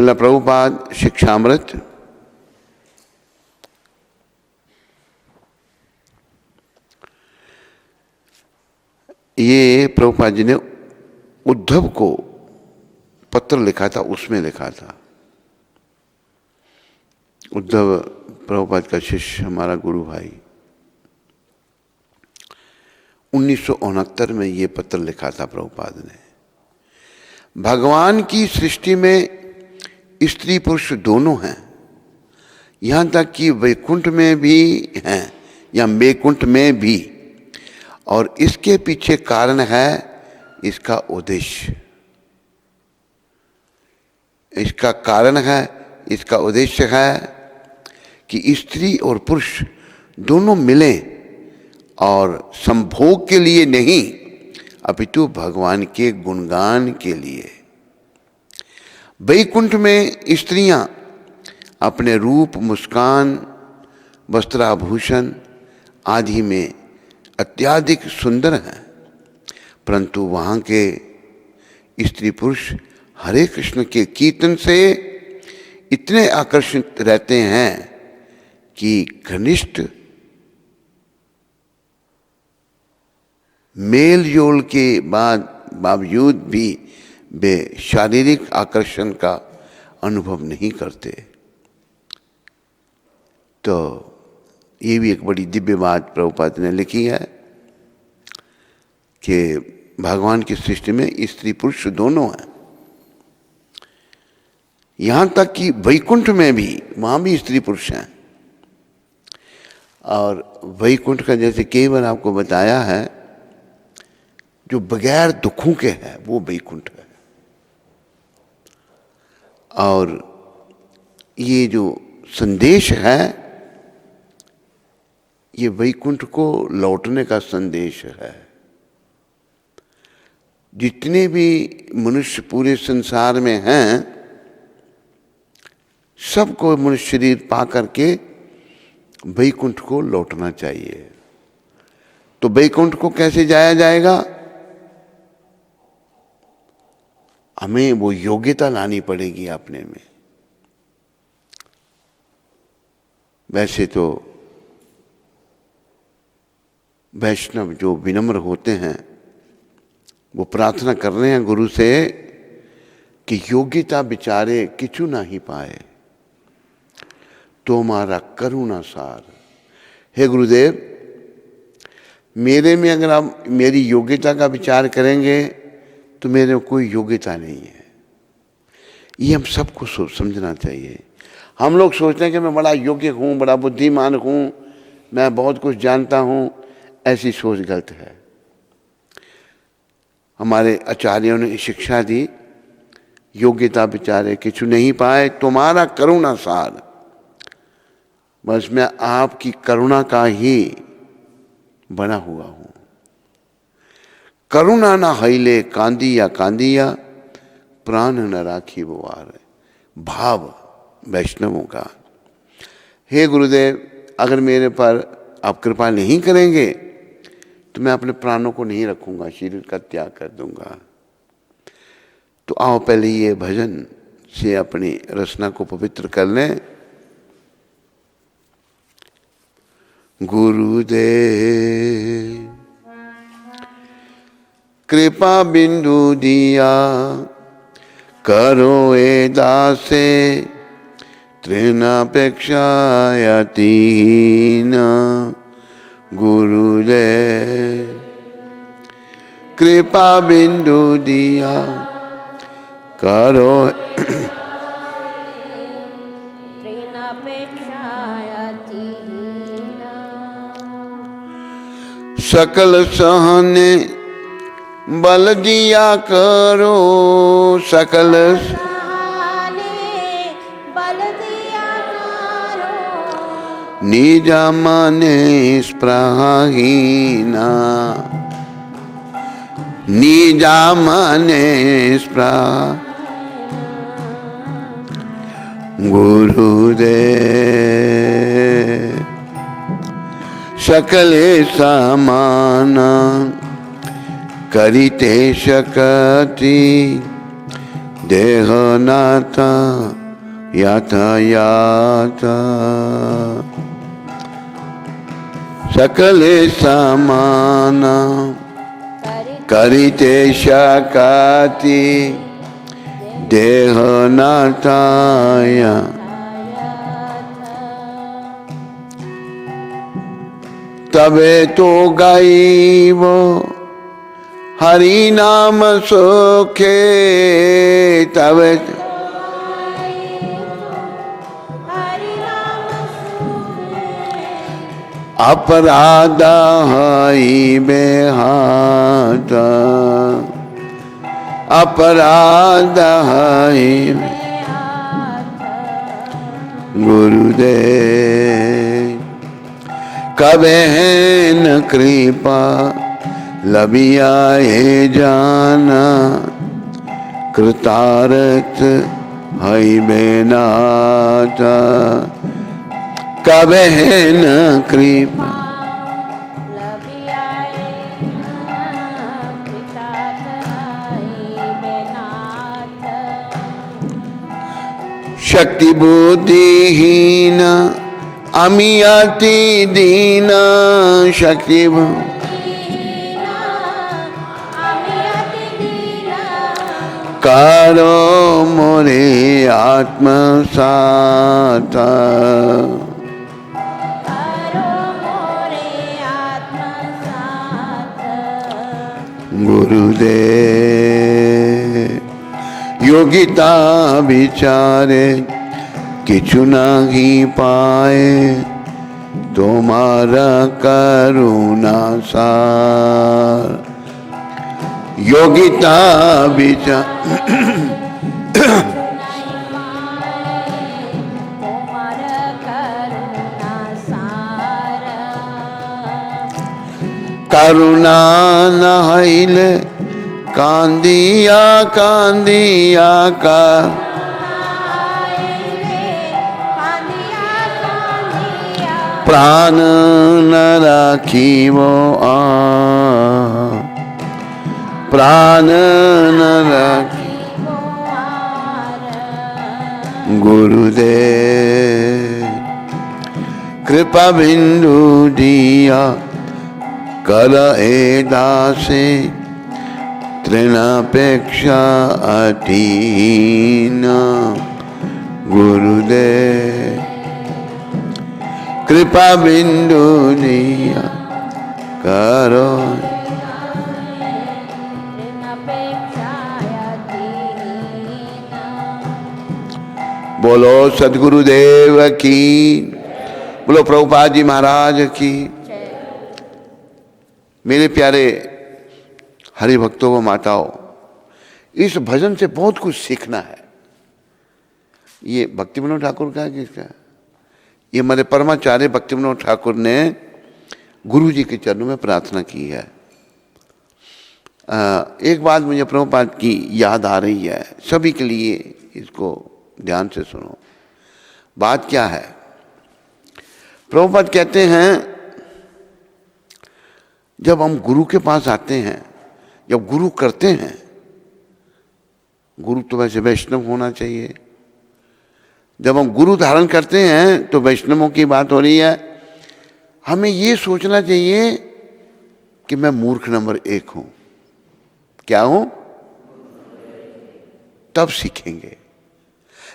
श्रील प्रभुपाद शिक्षामृत ये प्रभुपाद जी ने उद्धव को पत्र लिखा था, उसमें लिखा था। उद्धव प्रभुपाद का शिष्य, हमारा गुरु भाई, 1969 में ये पत्र लिखा था प्रभुपाद ने। भगवान की सृष्टि में स्त्री पुरुष दोनों हैं, यहाँ तक कि वैकुंठ में भी हैं या वैकुंठ में भी, और इसके पीछे कारण है इसका उद्देश्य। इसका कारण है, इसका उद्देश्य है कि स्त्री और पुरुष दोनों मिलें और संभोग के लिए नहीं, अपितु भगवान के गुणगान के लिए। वैकुंठ में स्त्रियां अपने रूप, मुस्कान, वस्त्राभूषण आदि में अत्याधिक सुंदर हैं, परंतु वहाँ के स्त्री पुरुष हरे कृष्ण के कीर्तन से इतने आकर्षित रहते हैं कि घनिष्ठ मेल जोल के बावजूद भी वे शारीरिक आकर्षण का अनुभव नहीं करते। तो ये भी एक बड़ी दिव्य बात प्रभुपाद ने लिखी है कि भगवान की सृष्टि में स्त्री पुरुष दोनों हैं। यहाँ तक कि वैकुंठ में भी, वहाँ भी स्त्री पुरुष हैं। और वैकुंठ का जैसे कई बार आपको बताया है, जो बगैर दुखों के है वो वैकुंठ है। और ये जो संदेश है, ये वैकुंठ को लौटने का संदेश है। जितने भी मनुष्य पूरे संसार में हैं, सबको मनुष्य शरीर पा करके वैकुंठ को लौटना चाहिए। तो वैकुंठ को कैसे जाया जाएगा? हमें वो योग्यता लानी पड़ेगी अपने में। वैसे तो वैष्णव जो विनम्र होते हैं वो प्रार्थना कर रहे हैं गुरु से कि योग्यता बिचारे किचु ना ही पाए, तो हमारा करुणा सार। हे गुरुदेव, मेरे में अगर आप मेरी योग्यता का विचार करेंगे तो मेरे में कोई योग्यता नहीं है। ये हम सबको समझना चाहिए। हम लोग सोचते हैं कि मैं बड़ा योग्य हूँ, बड़ा बुद्धिमान हूँ, मैं बहुत कुछ जानता हूँ। ऐसी सोच गलत है। हमारे आचार्यों ने शिक्षा दी, योग्यता बिचारे किछु नहीं पाए, तुम्हारा करुणा सार। बस मैं आपकी करुणा का ही बना हुआ हूँ। करुणा न हईले कांदिया कांदिया, प्राण न राखी बुआर। भाव वैष्णवों का। हे गुरुदेव, अगर मेरे पर आप कृपा नहीं करेंगे तो मैं अपने प्राणों को नहीं रखूंगा, शरीर का त्याग कर दूंगा। तो आओ पहले ये भजन से अपनी रचना को पवित्र कर लें। गुरुदेव कृपा बिंदु दिया, करो ए दासे तृणापेक्षायतीन। गुरुदेव कृपा बिंदु दिया, करो सकल सहने बल दिया करो, सकल निजा माने स्प्रहीना, निजा माने स्प्रह। गुरुदेव सकले समान करिते शकति, देहनाथा यातायात सकले समान करिते शकाति देहनाथाय तबे तो गाइब हरि नाम सुखे तबे अपराध हई बेहात अपराध हई गुरुदेव कबे न कृपा लबिया हे जाना कृतार्थ हई बेनाता कबे न कृपा शक्ति बुद्धिहीन अमी अति दीना शक्ति करो मोरे आत्मसात गुरुदेव योगिता विचारे किछु नहीं पाए तुम्हारा करुणा सार योगिता विचार करुणा नहैल कांदिया कांदिया का प्राण न राखी वो प्राण न राखी गुरुदेव कृपा बिंदु दिया कर ए दासे तृणापेक्षा अधीन गुरुदेव कृपा बिंदु दिया करो बोलो सद्गुरुदेव की बोलो प्रभुपाद जी महाराज की। मेरे प्यारे हरि भक्तों व माताओं, इस भजन से बहुत कुछ सीखना है। ये भक्ति विनोद ठाकुर का है किसका? ये हमारे परमाचार्य भक्ति विनोद ठाकुर ने गुरु जी के चरणों में प्रार्थना की है। एक बात मुझे प्रभुपाद की याद आ रही है, सभी के लिए इसको ध्यान से सुनो। बात क्या है? प्रभुपाद कहते हैं जब हम गुरु के पास आते हैं, जब गुरु करते हैं, गुरु तो वैसे वैष्णव होना चाहिए। जब हम गुरु धारण करते हैं तो वैष्णवों की बात हो रही है। हमें ये सोचना चाहिए कि मैं मूर्ख नंबर 1 हूं। क्या हूं? तब सीखेंगे।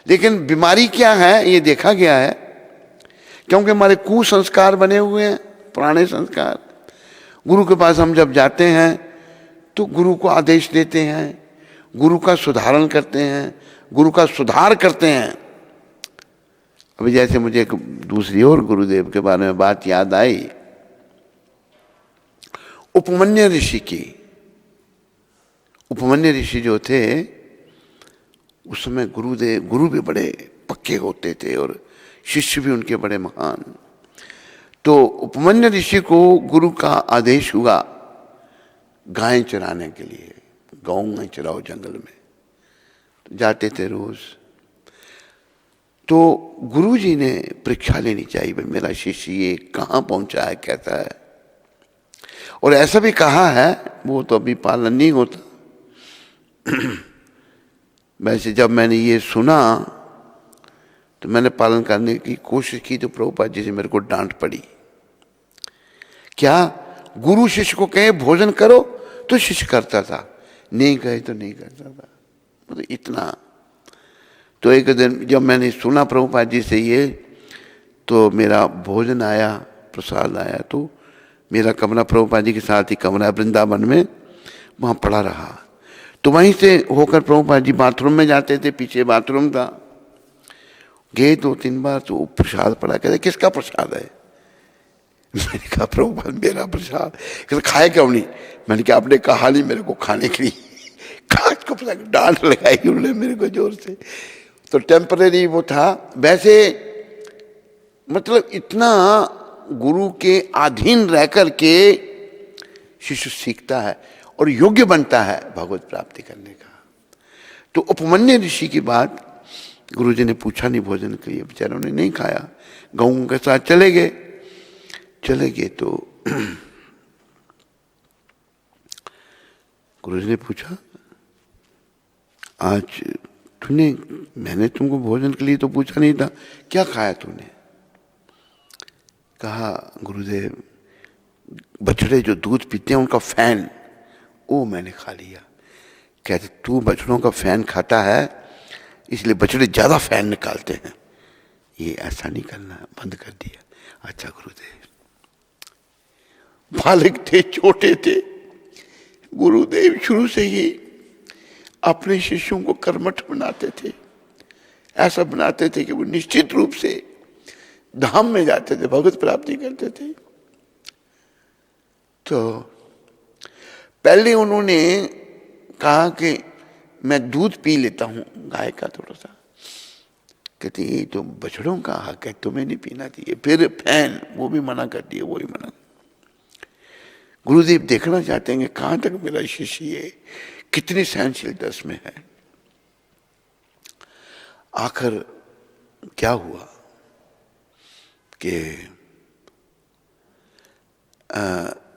लेकिन बीमारी क्या है ये देखा गया है, क्योंकि हमारे कुसंस्कार बने हुए हैं, पुराने संस्कार। गुरु के पास हम जब जाते हैं तो गुरु को आदेश देते हैं, गुरु का सुधारण करते हैं, गुरु का सुधार करते हैं। अभी जैसे मुझे एक दूसरी और गुरुदेव के बारे में बात याद आई, उपमन्यु ऋषि की। उपमन्यु ऋषि जो थे उस समय गुरु भी बड़े पक्के होते थे और शिष्य भी उनके बड़े महान। तो उपमन्यु ऋषि को गुरु का आदेश हुआ गायें चराने के लिए, गौएं चराओ जंगल में। तो जाते थे रोज। तो गुरु जी ने परीक्षा लेनी चाहिए, भाई मेरा शिष्य ये कहाँ पहुंचा है, कैसा है। और ऐसा भी कहा है, वो तो अभी पालन नहीं होता, वैसे जब मैंने ये सुना तो मैंने पालन करने की कोशिश की, तो प्रभुपाद जी से मेरे को डांट पड़ी। क्या गुरु शिष्य को कहे भोजन करो तो शिष्य करता था, नहीं कहे तो नहीं करता था। मतलब इतना। तो एक दिन जब मैंने सुना प्रभुपाद जी से ये, तो मेरा भोजन आया, प्रसाद आया, तो मेरा कमरा प्रभुपाद जी के साथ ही कमरा वृंदावन में, वहाँ पड़ा रहा। तो वहीं से होकर प्रभुपाद जी बाथरूम में जाते थे, पीछे बाथरूम था। गए 2-3 बार, तो प्रसाद पड़ा। कहते किसका प्रसाद है? मैंने कहा प्रभुपाद मेरा प्रसाद। कहते खाए क्यों नहीं? मैंने कहा आपने कहा नहीं मेरे को खाने के लिए। काट को डांट लगाई उन्होंने मेरे को जोर से। तो टेम्परेरी वो था। वैसे मतलब इतना गुरु के अधीन रह कर के शिष्य सीखता है और योग्य बनता है भगवत प्राप्ति करने का। तो उपमन्यु ऋषि की बात गुरुजी ने पूछा नहीं भोजन के लिए, बेचारों ने नहीं खाया, गऊ के साथ चले गए। तो गुरुजी ने पूछा आज तूने, मैंने तुमको भोजन के लिए तो पूछा नहीं था, क्या खाया तूने? कहा गुरुदेव बछड़े जो दूध पीते हैं उनका फैन, वो मैंने खा लिया। कहते तू बछड़ों का फैन खाता है इसलिए बछड़े ज्यादा फैन निकालते हैं, ये ऐसा नहीं करना, बंद कर दिया। अच्छा गुरुदेव। बालक थे, छोटे थे, गुरुदेव शुरू से ही अपने शिष्यों को कर्मठ बनाते थे। ऐसा बनाते थे कि वो निश्चित रूप से धाम में जाते थे, भगवत प्राप्ति करते थे। तो पहले उन्होंने कहा कि मैं दूध पी लेता हूं गाय का थोड़ा सा। कहते ये तो बछड़ों का हक है, तुम्हें नहीं पीना चाहिए। फिर फैन, वो भी मना कर दिए, वो भी मना। गुरुदेव देखना चाहते हैं कि कहां तक मेरा शिष्य ये कितनी सहनशीलता में है। आखिर क्या हुआ कि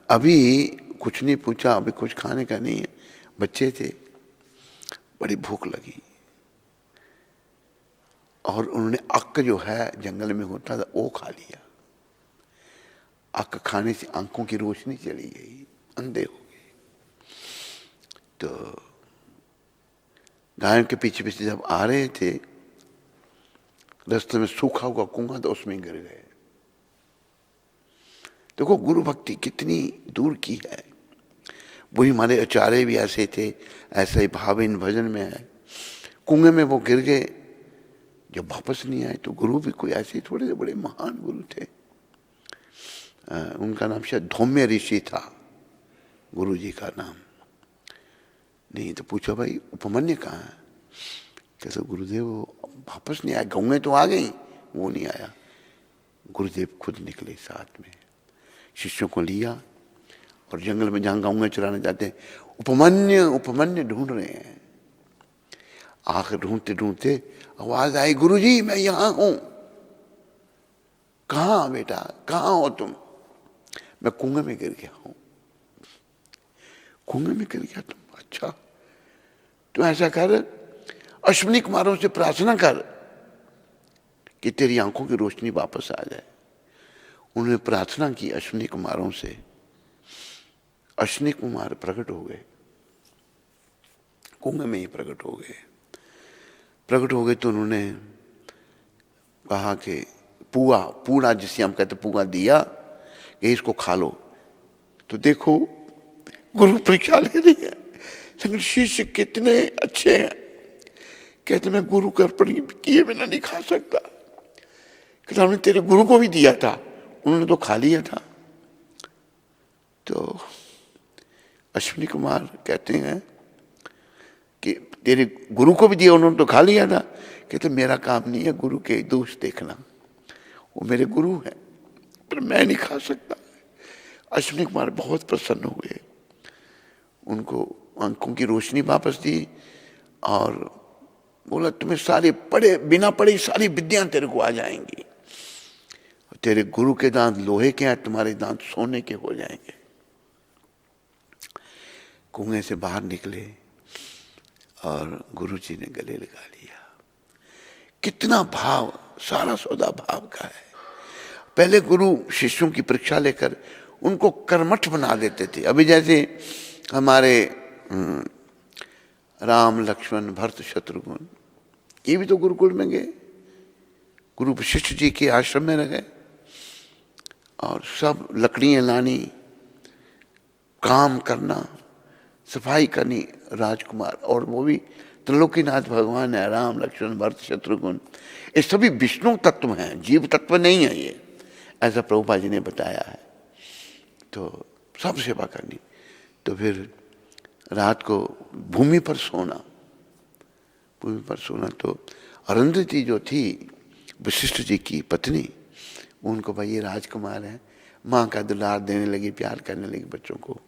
अभी कुछ नहीं पूछा, अभी कुछ खाने का नहीं है, बच्चे थे, बड़ी भूख लगी और उन्होंने अक्क जो है जंगल में होता था वो खा लिया। अक्क खाने से आंखों की रोशनी चली गई, अंधे हो गए। तो गायों के पीछे पीछे जब आ रहे थे, रास्ते में सूखा हुआ कुआं था, उसमें गिर गए। देखो गुरु भक्ति कितनी दूर की है। वही हमारे आचार्य भी ऐसे थे, ऐसा ही भाव इन भजन में है। कुएं में वो गिर गए, जब वापस नहीं आए। तो गुरु भी कोई ऐसे थोड़े से बड़े महान गुरु थे। उनका नाम शायद धौम्य ऋषि था, गुरु जी का नाम। नहीं तो पूछा भाई उपमन्यु कहाँ है? कैसे गुरुदेव वापस नहीं आया, गौएं तो आ गई, वो नहीं आया। गुरुदेव खुद निकले साथ में, शिष्यों को लिया और जंगल में जहां गौएं चराने जाते हैं, उपमन्यु ढूंढ रहे हैं। आखिर ढूंढते ढूंढते आवाज आई, गुरुजी मैं यहां हूं। कहां बेटा, कहां हो तुम? मैं कुएं में गिर गया हूं। कुएं में गिर गया तुम? अच्छा तो ऐसा कर, अश्विनी कुमारों से प्रार्थना कर कि तेरी आंखों की रोशनी वापस आ जाए। उन्होंने प्रार्थना की अश्विनी कुमारों से, अश्विनी कुमार प्रकट हो गए, कुएं में ही प्रकट हो गए। प्रकट हो गए तो उन्होंने कहा कि पूरा जिसे हम कहते पुआ दिया कि इसको खा लो। तो देखो गुरु परीक्षा ले रही है, लेकिन शिष्य कितने अच्छे हैं। कहते मैं गुरु का अर्पण किए बिना नहीं खा सकता। कहते हमने तेरे गुरु को भी दिया था, उन्होंने तो खा लिया था। तो अश्विनी कुमार कहते हैं कि तेरे गुरु को भी दिया, उन्होंने तो खा लिया था। कहते मेरा काम नहीं है गुरु के दोष देखना, वो मेरे गुरु हैं, पर मैं नहीं खा सकता। अश्विनी कुमार बहुत प्रसन्न हुए, उनको आंखों की रोशनी वापस दी और बोला तुम्हें सारे पढ़े बिना पढ़े सारी विद्या तेरे को आ जाएंगी। तेरे गुरु के दांत लोहे के हैं, तुम्हारे दांत सोने के हो जाएंगे। कुएं से बाहर निकले और गुरुजी ने गले लगा लिया। कितना भाव, सारा सौदा भाव का है। पहले गुरु शिष्यों की परीक्षा लेकर उनको कर्मठ बना देते थे। अभी जैसे हमारे राम लक्ष्मण भरत शत्रुघ्न, ये भी तो गुरुकुल में गए, गुरु वशिष्ठ जी के आश्रम में रह गए और सब लकड़ियाँ लानी, काम करना, सफाई करनी, राजकुमार, और वो भी त्रिलोकीनाथ भगवान है, राम लक्ष्मण भरत शत्रुघ्न, ये सभी विष्णु तत्व हैं, जीव तत्व नहीं है ये, ऐसा प्रभुपाद जी ने बताया है। तो सब सेवा करनी। तो फिर रात को भूमि पर सोना, भूमि पर सोना। तो अरुंधति जो थी वशिष्ठ जी की पत्नी, उनको भाई ये राजकुमार है, माँ का दुलार देने लगी, प्यार करने लगी बच्चों को।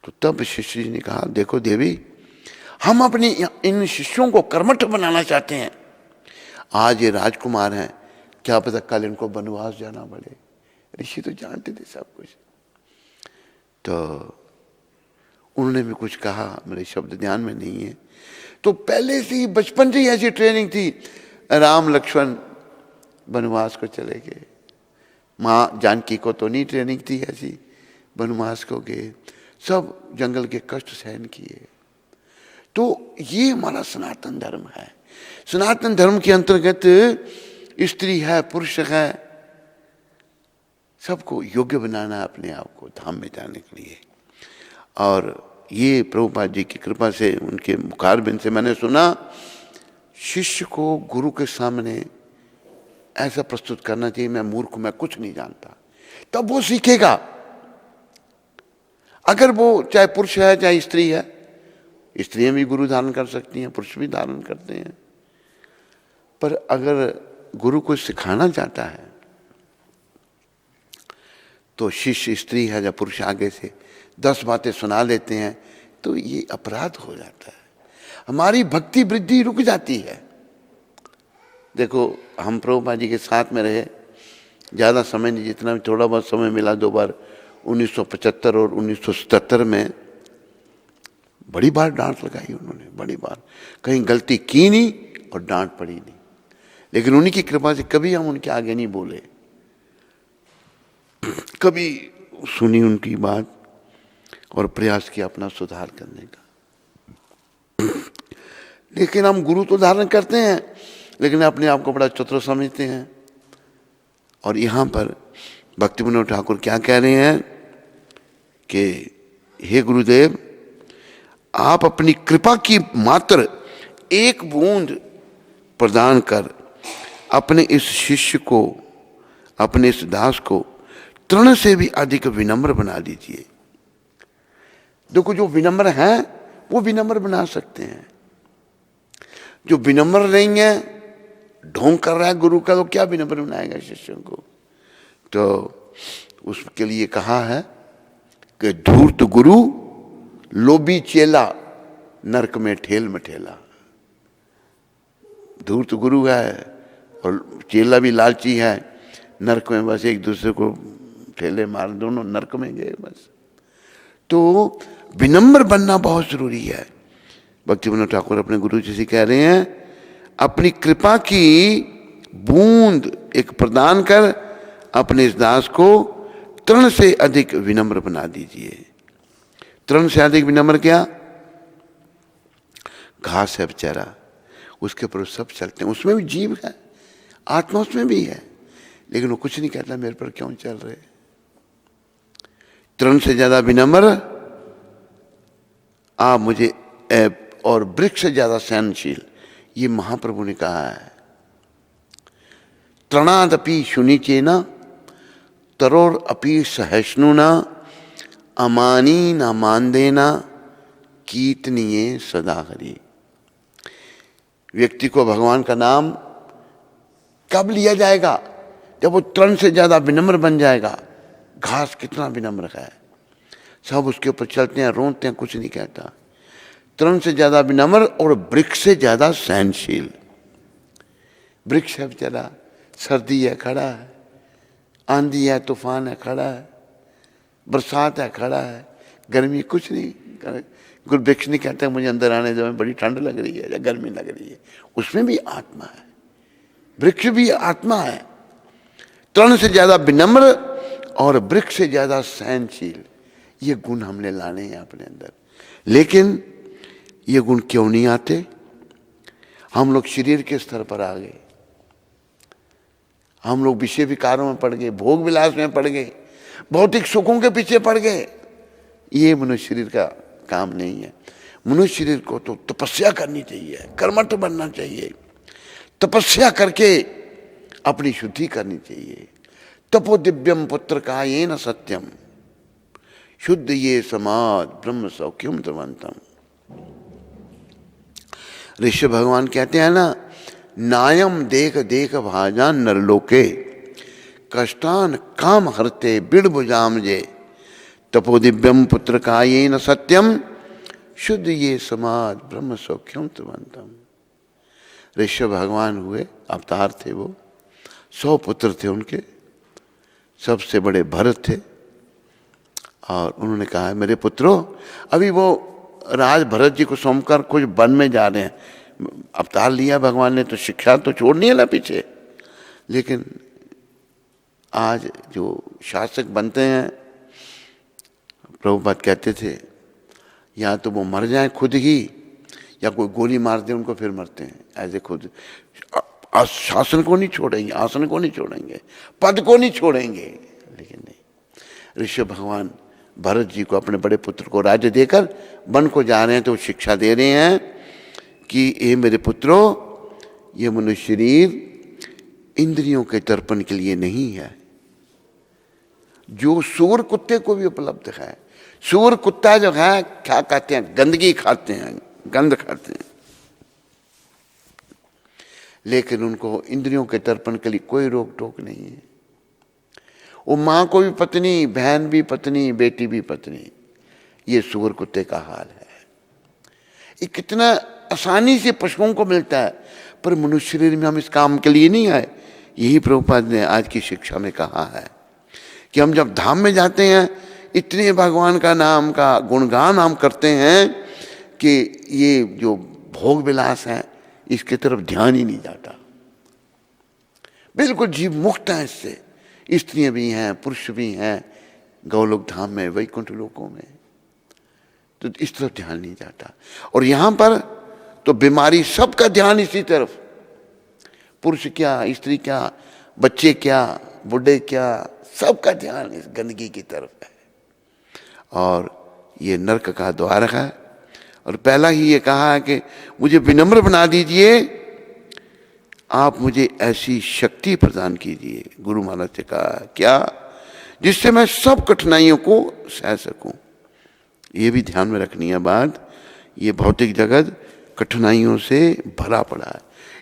तो तब वशिष्ठ जी ने कहा, देखो देवी, हम अपनी इन शिष्यों को कर्मठ बनाना चाहते हैं। आज ये राजकुमार हैं, क्या पता कल इनको वनवास जाना पड़े। ऋषि तो जानते थे सब कुछ। तो उन्होंने भी कुछ कहा, मेरे शब्द ध्यान में नहीं है। तो पहले से ही बचपन से ही ऐसी ट्रेनिंग थी। राम लक्ष्मण वनवास को चले गए, माँ जानकी को तो नहीं ट्रेनिंग थी ऐसी, वनवास को गए, सब जंगल के कष्ट सहन किए। तो ये हमारा सनातन धर्म है। सनातन धर्म के अंतर्गत स्त्री है, पुरुष है, सबको योग्य बनाना अपने आप को धाम में जाने के लिए। और ये प्रभुपाद जी की कृपा से, उनके मुखारबिंद से मैंने सुना, शिष्य को गुरु के सामने ऐसा प्रस्तुत करना चाहिए, मैं मूर्ख, मैं कुछ नहीं जानता, तब वो सीखेगा। अगर वो चाहे पुरुष है चाहे स्त्री है, स्त्रियां भी गुरु धारण कर सकती हैं, पुरुष भी धारण करते हैं, पर अगर गुरु को सिखाना चाहता है तो शिष्य स्त्री है या पुरुष आगे से 10 बातें सुना लेते हैं तो ये अपराध हो जाता है, हमारी भक्ति वृद्धि रुक जाती है। देखो हम प्रभुपाद जी के साथ में रहे ज़्यादा समय नहीं, जितना भी थोड़ा बहुत समय मिला, 2 बार 1975 और 1977 में बड़ी बार डांट लगाई उन्होंने, बड़ी बार, कहीं गलती की नहीं और डांट पड़ी नहीं, लेकिन उन्हीं की कृपा से कभी हम उनके आगे नहीं बोले, कभी सुनी उनकी बात और प्रयास किया अपना सुधार करने का। लेकिन हम गुरु तो धारण करते हैं, लेकिन अपने आप को बड़ा चतुर समझते हैं। और यहाँ पर भक्ति विनोद ठाकुर क्या कह रहे हैं कि हे गुरुदेव, आप अपनी कृपा की मात्र एक बूंद प्रदान कर अपने इस शिष्य को, अपने इस दास को तृण से भी अधिक विनम्र बना दीजिए। देखो जो विनम्र हैं वो विनम्र बना सकते हैं, जो विनम्र नहीं है, ढोंग कर रहा है गुरु का, तो क्या विनम्र बनाएगा शिष्यों को। तो उसके लिए कहा है कि धूर्त गुरु लोभी चेला नरक में ठेल मठेला। धूर्त गुरु है और चेला भी लालची है, नरक में बस एक दूसरे को ठेले मार, दोनों नरक में गए बस। तो विनम्र बनना बहुत जरूरी है। भक्ति विनोद ठाकुर अपने गुरु जी से कह रहे हैं, अपनी कृपा की बूंद एक प्रदान कर अपने इस दास को तृण से अधिक विनम्र बना दीजिए। तृण से अधिक विनम्र क्या? घास है बेचारा, उसके ऊपर सब चलते हैं, उसमें भी जीव है, आत्मा उसमें भी है, लेकिन वो कुछ नहीं कहता मेरे पर क्यों चल रहे। तृण से ज्यादा विनम्र आप मुझे, और वृक्ष से ज्यादा सहनशील, ये महाप्रभु ने कहा है। तृणादपि शुनिचेना तरोर अपि सहिष्णुना अमानी न मानदेना कीर्तनीय सदा हरि। व्यक्ति को भगवान का नाम कब लिया जाएगा? जब वो तृण से ज्यादा विनम्र बन जाएगा। घास कितना विनम्र है, सब उसके ऊपर चलते हैं, रोते हैं, कुछ नहीं कहता। तृण से ज्यादा विनम्र और वृक्ष से ज्यादा सहनशील। वृक्ष है बेचारा, सर्दी है खड़ा है, आंधी है तूफान है खड़ा है, बरसात है खड़ा है, गर्मी कुछ नहीं, कोई वृक्ष नहीं कहता मुझे अंदर आने दो, बड़ी ठंड लग रही है या गर्मी लग रही है। उसमें भी आत्मा है, वृक्ष भी आत्मा है। तृण से ज्यादा विनम्र और वृक्ष से ज्यादा सहनशील, ये गुण हमने लाने हैं अपने अंदर। लेकिन ये गुण क्यों नहीं आते? हम लोग शरीर के स्तर पर आ गए, हम लोग विषय विकारों में पड़ गए, भोग विलास में पड़ गए, भौतिक सुखों के पीछे पड़ गए। ये मनुष्य शरीर का काम नहीं है। मनुष्य शरीर को तो तपस्या करनी चाहिए, कर्मठ बनना चाहिए, तपस्या करके अपनी शुद्धि करनी चाहिए। तपो दिव्यम पुत्र का ये न सत्यम, शुद्ध ये समाज ब्रह्म सौख्यम तवंतम। ऋषि भगवान कहते हैं ना, नायम देख देख भाजान नरलोके, कष्टान काम हरते बिड़ बुजाम जे, तपो दिव्यम पुत्र का ये न सत्यम, शुद्ध ये समाज ब्रह्म सौख्यम तवंतम। ऋषि भगवान हुए, अवतार थे वो, 100 पुत्र थे उनके, सबसे बड़े भरत थे। और उन्होंने कहा मेरे पुत्रों, अभी वो राज भरत जी को सौंपकर कुछ वन में जा रहे हैं। अवतार लिया भगवान ने तो शिक्षा तो छोड़नी है ना पीछे। लेकिन आज जो शासक बनते हैं, प्रभुपाद कहते थे या तो वो मर जाएं खुद ही, या कोई गोली मार दे उनको फिर मरते हैं। ऐसे खुद शासन को नहीं छोड़ेंगे, आसन को नहीं छोड़ेंगे, पद को नहीं छोड़ेंगे। लेकिन नहीं, ऋषि भगवान भरत जी को, अपने बड़े पुत्र को राज्य देकर वन को जा रहे हैं, तो शिक्षा दे रहे हैं कि ये मेरे पुत्रों, ये मनुष्य शरीर इंद्रियों के तर्पण के लिए नहीं है, जो सूअर कुत्ते को भी उपलब्ध है। सूअर कुत्ता जो है क्या कहते हैं, गंदगी खाते हैं, गंध खाते हैं, लेकिन उनको इंद्रियों के तर्पण के लिए कोई रोक टोक नहीं है। वो माँ को भी पत्नी, बहन भी पत्नी, बेटी भी पत्नी, ये सूअर कुत्ते का हाल है। ये कितना आसानी से पशुओं को मिलता है, पर मनुष्य शरीर में हम इस काम के लिए नहीं आए। यही प्रभुपाद ने आज की शिक्षा में कहा है कि हम जब धाम में जाते हैं, इतने भगवान का नाम का गुणगान हम करते हैं कि ये जो भोग विलास है इसके तरफ ध्यान ही नहीं जाता। बिल्कुल जीव मुक्त है इससे। स्त्रियां भी हैं, पुरुष भी हैं गौलोक धाम में, वैकुंठ लोकों में, तो इस तरफ ध्यान नहीं जाता। और यहां पर तो बीमारी, सबका ध्यान इसी तरफ, पुरुष क्या, स्त्री क्या, बच्चे क्या, बूढ़े क्या, सबका ध्यान इस गंदगी की तरफ है। और ये नरक का द्वार है। और पहला ही ये कहा है कि मुझे विनम्र बना दीजिए, आप मुझे ऐसी शक्ति प्रदान कीजिए। गुरु महाराज से कहा क्या, जिससे मैं सब कठिनाइयों को सह सकूं। ये भी ध्यान में रखनी है बात, ये भौतिक जगत कठिनाइयों से भरा पड़ा है,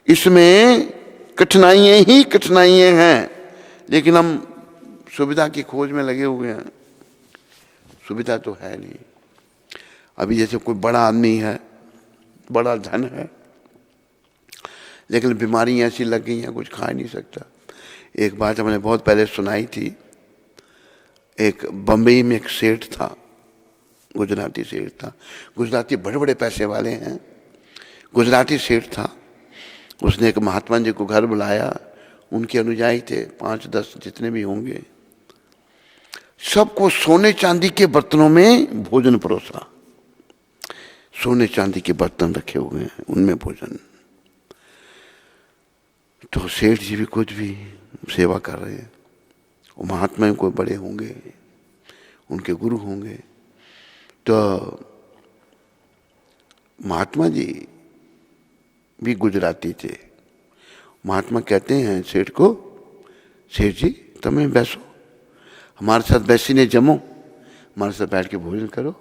इसमें कठिनाइयाँ ही कठिनाइयाँ हैं। लेकिन हम सुविधा की खोज में लगे हुए हैं, सुविधा तो है नहीं। अभी जैसे कोई बड़ा आदमी है, बड़ा धन है, लेकिन बीमारी ऐसी लग गई है कुछ खा नहीं सकता। एक बात हमने बहुत पहले सुनाई थी, एक बम्बई में एक सेठ था, गुजराती सेठ था। गुजराती बड़े बड़े पैसे वाले हैं, गुजराती सेठ था। उसने एक महात्मा जी को घर बुलाया, उनके अनुयायी थे 5-10 जितने भी होंगे, सबको सोने चांदी के बर्तनों में भोजन परोसा। सोने चांदी के बर्तन रखे हुए हैं, उनमें भोजन। तो सेठ जी भी कुछ भी सेवा कर रहे हैं। वो महात्मा कोई बड़े होंगे, उनके गुरु होंगे। तो महात्मा जी भी गुजराती थे। महात्मा कहते हैं सेठ को, सेठ जी तुम्हें बैसो, हमारे साथ बैसीने जमो, हमारे साथ बैठ के भोजन करो।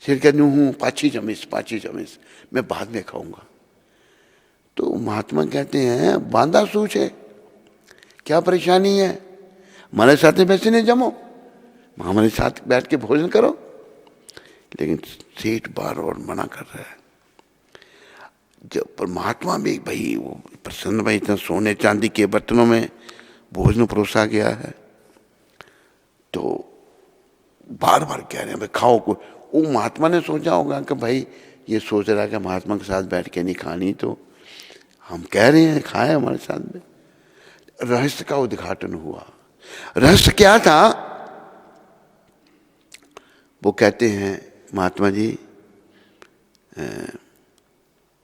सेठ कहते हूँ पाची जमीस मैं बाद में खाऊंगा। तो महात्मा कहते हैं बांधा सूच है, क्या परेशानी है, हमारे साथ बैसीने जमो, हमारे साथ बैठ के भोजन करो। लेकिन सेठ बार बार मना कर रहा है। जब परमात्मा भी भाई वो प्रसन्न, भाई इतना सोने चांदी के बर्तनों में भोजन परोसा गया है, तो बार बार कह रहे हैं भाई खाओ। वो महात्मा ने सोचा होगा कि भाई ये सोच रहा है कि महात्मा के साथ बैठ के नहीं खानी, तो हम कह रहे हैं खाए हमारे साथ में। रहस्य का उद्घाटन हुआ। रहस्य क्या था? वो कहते हैं महात्मा जी,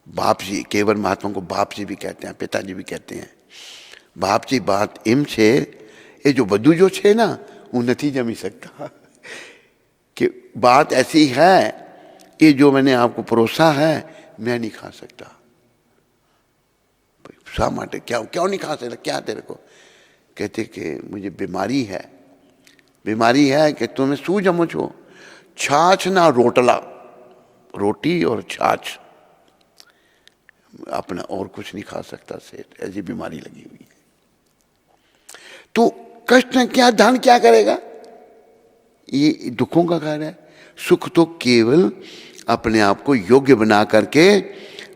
बाप जी, केवल महात्मा को बाप जी भी कहते हैं, पिताजी भी कहते हैं। बाप जी बात इम छे, ये जो बधु जो छे ना वो नहीं जमी सकता कि बात ऐसी है, ये जो मैंने आपको परोसा है मैं नहीं खा सकता। शा माटे क्या, क्यों नहीं खा सकता, क्या तेरे को? कहते कि मुझे बीमारी है, बीमारी है कि तुम्हें सू जमो छो, छाछ ना रोटला, रोटी और छाछ, अपना और कुछ नहीं खा सकता सेठ, ऐसी बीमारी लगी हुई है। तो कष्ट है क्या, धन क्या करेगा? ये दुखों का कारण है। सुख तो केवल अपने आप को योग्य बना करके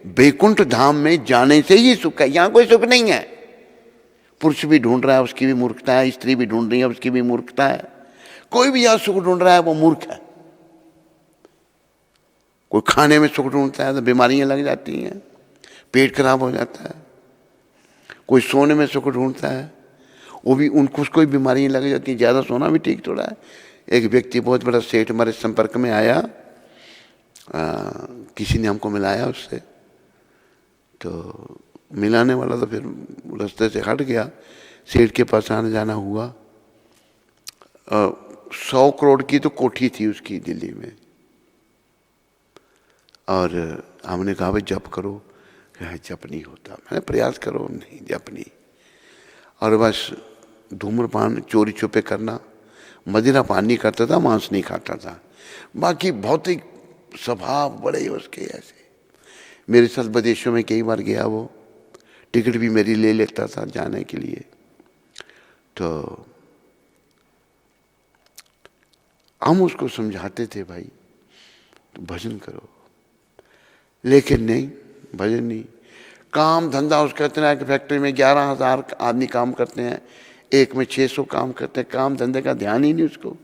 बैकुंठ धाम में जाने से ही सुख है। यहां कोई सुख नहीं है। पुरुष भी ढूंढ रहा है, उसकी भी मूर्खता है, स्त्री भी ढूंढ रही है, उसकी भी मूर्खता है। कोई भी यहां सुख ढूंढ रहा है वो मूर्ख है। कोई खाने में सुख ढूंढता है तो बीमारियां लग जाती हैं, पेट खराब हो जाता है। कोई सोने में सुख ढूंढता है, वो भी उनको उसको भी बीमारियां लग जाती हैं। ज़्यादा सोना भी ठीक थोड़ा है। एक व्यक्ति बहुत बड़ा सेठ हमारे संपर्क में आया, किसी ने हमको मिलाया उससे, तो मिलाने वाला तो फिर रास्ते से हट गया। सेठ के पास आने जाना हुआ। 100 करोड़ की तो कोठी थी उसकी दिल्ली में, और हमने कहा भाई जप करो, जप नहीं होता। मैंने प्रयास करो, नहीं जप नहीं। और बस धूम्रपान चोरी छुपे करना, मदिरा पान नहीं करता था, मांस नहीं खाता था, बाकी भौतिक स्वभाव बड़े उसके ऐसे। मेरे साथ विदेशों में कई बार गया वो, टिकट भी मेरी ले लेता था जाने के लिए। तो हम उसको समझाते थे भाई तो भजन करो, लेकिन नहीं, भजन नहीं। काम धंधा उसका इतना है कि फैक्ट्री में 11,000 आदमी काम करते हैं, एक में 600 काम करते हैं। काम धंधे का ध्यान ही नहीं उसको।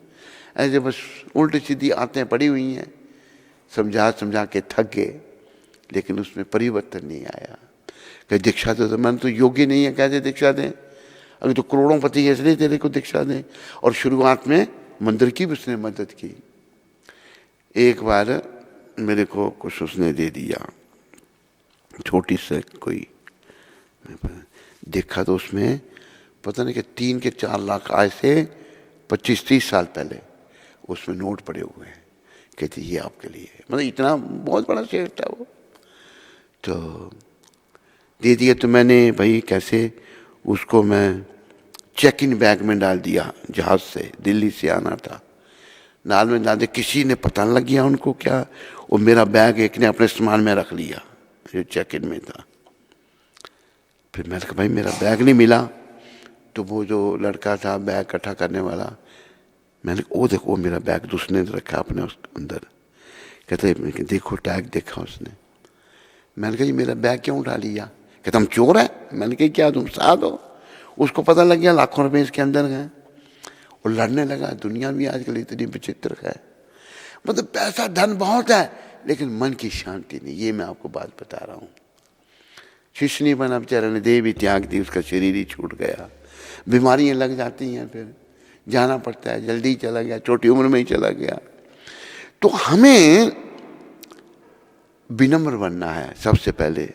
ऐसे बस उल्टी सीधी आते पड़ी हुई हैं। समझा समझा के थक गए, लेकिन उसमें परिवर्तन नहीं आया। कहीं दीक्षा दे तो मैंने तो योग्य नहीं है, कैसे दीक्षा दें? अभी तो करोड़ोंपति है इसलिए तेरे को दीक्षा दें। और शुरुआत में मंदिर की भी उसने मदद की। एक बार मेरे को कुछ उसने दे दिया, छोटी से कोई देखा, तो उसमें पता नहीं कि 3 के 4 लाख आए से 25-30 साल पहले उसमें नोट पड़े हुए हैं। कहती ये आपके लिए, मतलब इतना बहुत बड़ा शेयर था वो। तो दे दिया। तो मैंने भाई कैसे उसको मैं चेक इन बैग में डाल दिया, जहाज से दिल्ली से आना था, नाल में डाल दिया। किसी ने पता न लग गया उनको क्या, वो मेरा बैग एक ने अपने सामान में रख लिया जो चेक इन में था। फिर मैंने कहा भाई मेरा बैग नहीं मिला। तो वो जो लड़का था बैग इकट्ठा करने वाला, मैंने कहा वो देखो मेरा बैग दूसरे ने रखा अपने उस अंदर। कहते देखो टैग देखा उसने। मैंने कहा जी मेरा बैग क्यों उठा लिया? कहता हम चोर है। मैंने कहा क्या तुम साथ हो? उसको पता लग गया लाखों रुपए इसके अंदर गए, और लड़ने लगा। दुनिया भी आजकल इतनी विचित्र है, मतलब पैसा धन बहुत है लेकिन मन की शांति नहीं। ये मैं आपको बात बता रहा हूँ। शिष्य नहीं बना बेचारा ने, देह भी त्याग दी, उसका शरीर ही छूट गया। बीमारियां लग जाती हैं, फिर जाना पड़ता है, जल्दी चला गया, छोटी उम्र में ही चला गया। तो हमें विनम्र बनना है सबसे पहले,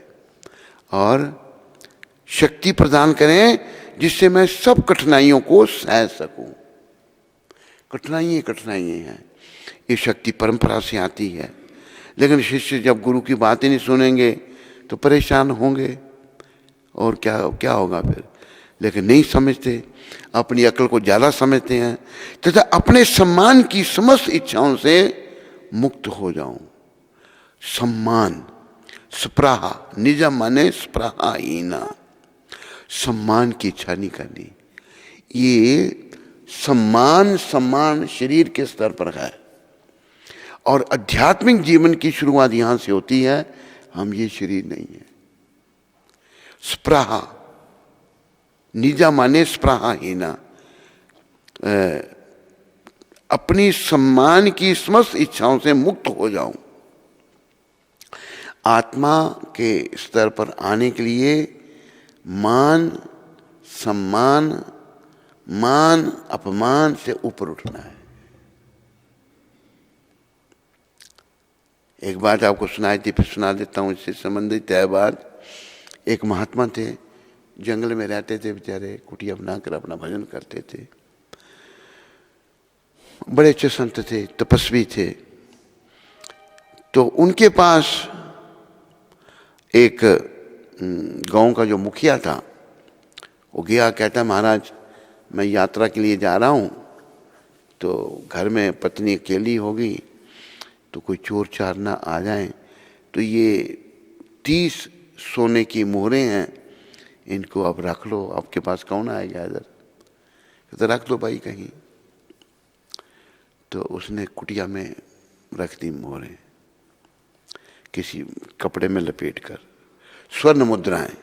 और शक्ति प्रदान करें जिससे मैं सब कठिनाइयों को सह सकूं। कठिनाइयाँ हैं, ये शक्ति परंपरा से आती है। लेकिन शिष्य जब गुरु की बातें नहीं सुनेंगे तो परेशान होंगे, और क्या होगा फिर। लेकिन नहीं समझते, अपनी अकल को ज़्यादा समझते हैं, तथा अपने सम्मान की समस्त इच्छाओं से मुक्त हो जाऊं। सम्मान, स्पृहा, निज माने स्पृहा हीना, सम्मान की इच्छा नहीं करनी। ये सम्मान शरीर के स्तर पर है, और आध्यात्मिक जीवन की शुरुआत यहां से होती है। हम ये शरीर नहीं है। स्पृहा, निजा माने स्पृहा हीना, अपनी सम्मान की समस्त इच्छाओं से मुक्त हो जाऊं। आत्मा के स्तर पर आने के लिए मान सम्मान, मान अपमान से ऊपर उठना है। एक बात आपको सुनाई थी, फिर सुना देता हूँ, इससे संबंधित है बात। एक महात्मा थे, जंगल में रहते थे बेचारे, कुटिया बनाकर अपना भजन करते थे। बड़े अच्छे संत थे, तपस्वी थे। तो उनके पास एक गांव का जो मुखिया था, वो गया, कहता महाराज मैं यात्रा के लिए जा रहा हूँ, तो घर में पत्नी अकेली होगी, तो कोई चोर चार ना आ जाए, तो ये 30 सोने की मोहरें हैं, इनको आप रख लो, आपके पास कौन आएगा इधर, तो रख लो भाई कहीं। तो उसने कुटिया में रख दी मोहरें, किसी कपड़े में लपेट कर, स्वर्ण मुद्राएं,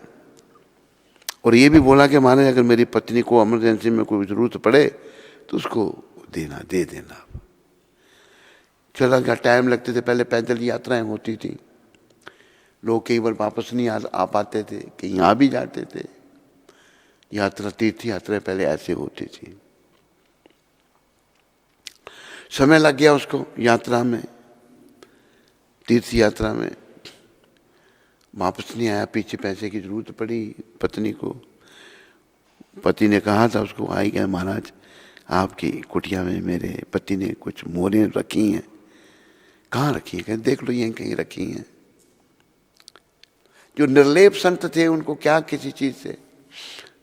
और ये भी बोला कि महाराज अगर मेरी पत्नी को इमरजेंसी में कोई ज़रूरत पड़े तो उसको देना, दे देना। चला गया, टाइम लगते थे, पहले पैदल यात्राएं होती थी, लोग कई बार वापस नहीं आ पाते थे, कहीं आ भी जाते थे। यात्रा, तीर्थ यात्रा पहले ऐसे होती थी। समय लग गया उसको यात्रा में, तीर्थ यात्रा में, वापस नहीं आया, पीछे पैसे की जरूरत पड़ी पत्नी को। पति ने कहा था उसको, आई गया महाराज आपकी कुटिया में मेरे पति ने कुछ मोहरें रखी हैं। कहाँ रखी है? कहते देख लो, ये कहीं रखी हैं। जो निर्लेप संत थे उनको क्या किसी चीज से,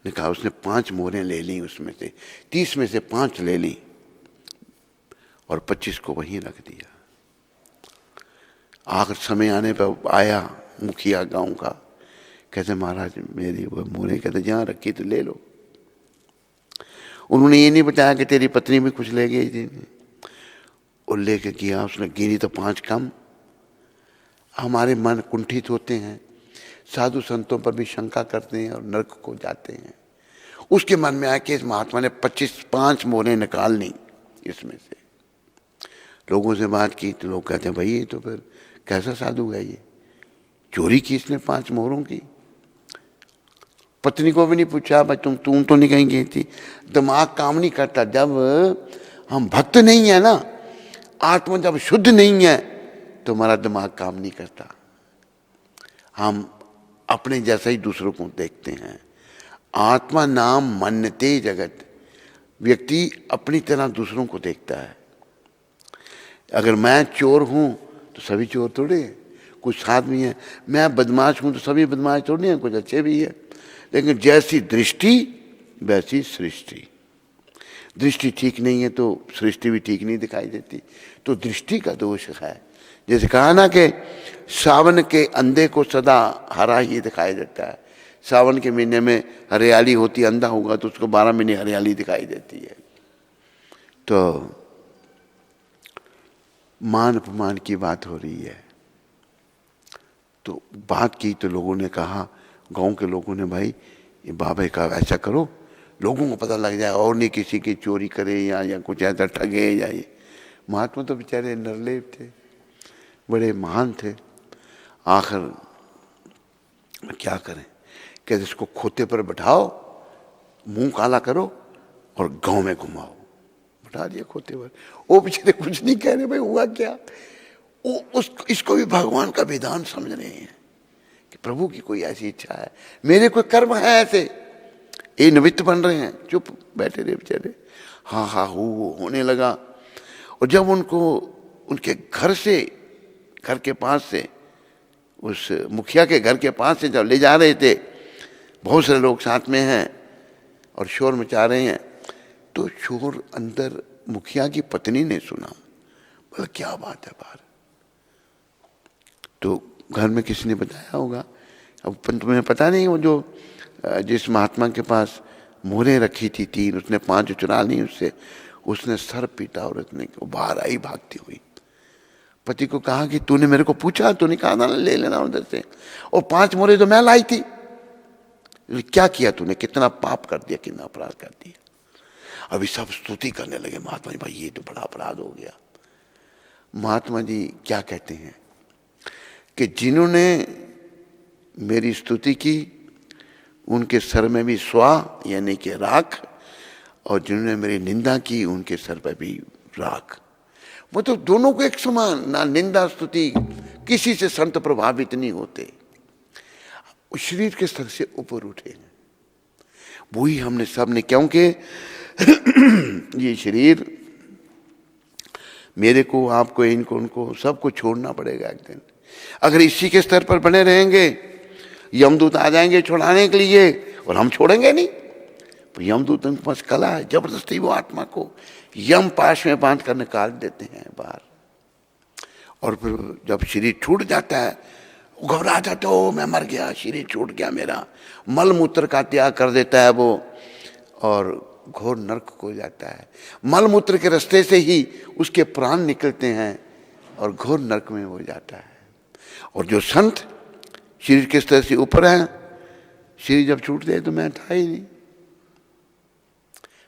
ने कहा उसने 5 मोहरें ले ली, उसमें से 30 में से 5 ले ली और 25 को वहीं रख दिया। आखिर समय आने पर आया मुखिया गांव का, कहते महाराज मेरी वो मोहरें, कहते जहाँ रखी तो ले लो। उन्होंने ये नहीं बताया कि तेरी पत्नी भी कुछ ले गई थी, और लेके किया उसने, गिनी तो 5 कम। हमारे मन कुंठित होते हैं, साधु संतों पर भी शंका करते हैं और नरक को जाते हैं। उसके मन में आया कि इस महात्मा ने 5 मोहरें निकाल ली इसमें से। लोगों से बात की तो लोग कहते हैं भाई ये तो फिर कैसा साधु है, ये चोरी की इसने 5 मोहरों की। पत्नी को भी नहीं पूछा भाई तुम तो नहीं कहीं गई थी। दिमाग काम नहीं करता। जब हम भक्त नहीं है ना, आत्मा जब शुद्ध नहीं है तो हमारा दिमाग काम नहीं करता। हम अपने जैसा ही दूसरों को देखते हैं। आत्मा नाम मन्यते जगत, व्यक्ति अपनी तरह दूसरों को देखता है। अगर मैं चोर हूं तो सभी चोर थोड़े हैं, कुछ आदमी है। मैं बदमाश हूं तो सभी बदमाश थोड़े हैं, कुछ अच्छे भी है। लेकिन जैसी दृष्टि वैसी सृष्टि। दृष्टि ठीक नहीं है तो सृष्टि भी ठीक नहीं दिखाई देती। तो दृष्टि का दोष है। जैसे कहा ना कि सावन के अंधे को सदा हरा ही दिखाई देता है। सावन के महीने में हरियाली होती, अंधा होगा तो उसको 12 महीने हरियाली दिखाई देती है। तो मान अपमान की बात हो रही है। तो बात की तो लोगों ने कहा, गांव के लोगों ने, भाई ये बाबा का ऐसा करो, लोगों को पता लग जाए और नहीं किसी की चोरी करे या कुछ ऐसा ठगे या ये। महात्मा तो बेचारे निर्लेप थे, बड़े महान थे। आखिर क्या करें, कहते इसको खोते पर बैठाओ, मुंह काला करो और गांव में घुमाओ। बैठा दिया खोते पर। वो बेचारे कुछ नहीं कह रहे, भाई हुआ क्या। इसको भी भगवान का विधान समझ रहे हैं कि प्रभु की कोई ऐसी इच्छा है, मेरे कोई कर्म है ऐसे, ये निमित्त बन रहे हैं। चुप बैठे रहे बेचारे। हाँ हाँ होने लगा। और जब उनको उनके घर के पास से, उस मुखिया के घर के पास से जब ले जा रहे थे, बहुत सारे लोग साथ में हैं और शोर मचा रहे हैं, तो शोर अंदर मुखिया की पत्नी ने सुना। बोला क्या बात है बाहर। तो घर में किसी ने बताया होगा। अब तुम्हें पता नहीं, वो जो जिस महात्मा के पास मोहरें रखी थी 3, उसने 5 चुरा ली उससे। उसने सर पीटा औरत ने, बाहर आई भागती हुई। पति को कहा कि तूने मेरे को पूछा, तूने कहा ना ले लेना उधर से, और 5 मोहरें तो मैं लाई थी। क्या किया तूने, कितना पाप कर दिया, कितना अपराध कर दिया। अभी सब स्तुति करने लगे महात्मा जी, भाई ये तो बड़ा अपराध हो गया। महात्मा जी क्या कहते हैं कि जिन्होंने मेरी स्तुति की उनके सर में भी स्वा यानी कि राख, और जिन्होंने मेरी निंदा की उनके सर पर भी राख। वो तो दोनों को एक समान, ना निंदा स्तुति किसी से संत प्रभावित नहीं होते, शरीर के स्तर से ऊपर उठे। वही हमने सब ने, क्योंकि ये शरीर मेरे को, आपको, इनको, उनको सबको छोड़ना पड़ेगा एक दिन। अगर इसी के स्तर पर बने रहेंगे यमदूत आ जाएंगे छुड़ाने के लिए और हम छोड़ेंगे नहीं। तो यमदूत उनके पास कला है, जबरदस्ती वो आत्मा को यम पाश में बांध कर निकाल देते हैं बाहर। और फिर जब शरीर छूट जाता है वो घबरा जाता है, मैं मर गया, शरीर छूट गया मेरा। मल मूत्र का त्याग कर देता है वो और घोर नरक को जाता है। मल मूत्र के रास्ते से ही उसके प्राण निकलते हैं और घोर नरक में हो जाता है। और जो संत शरीर के स्तर से ऊपर है, शरीर जब छूट जाए तो मैं था ही नहीं,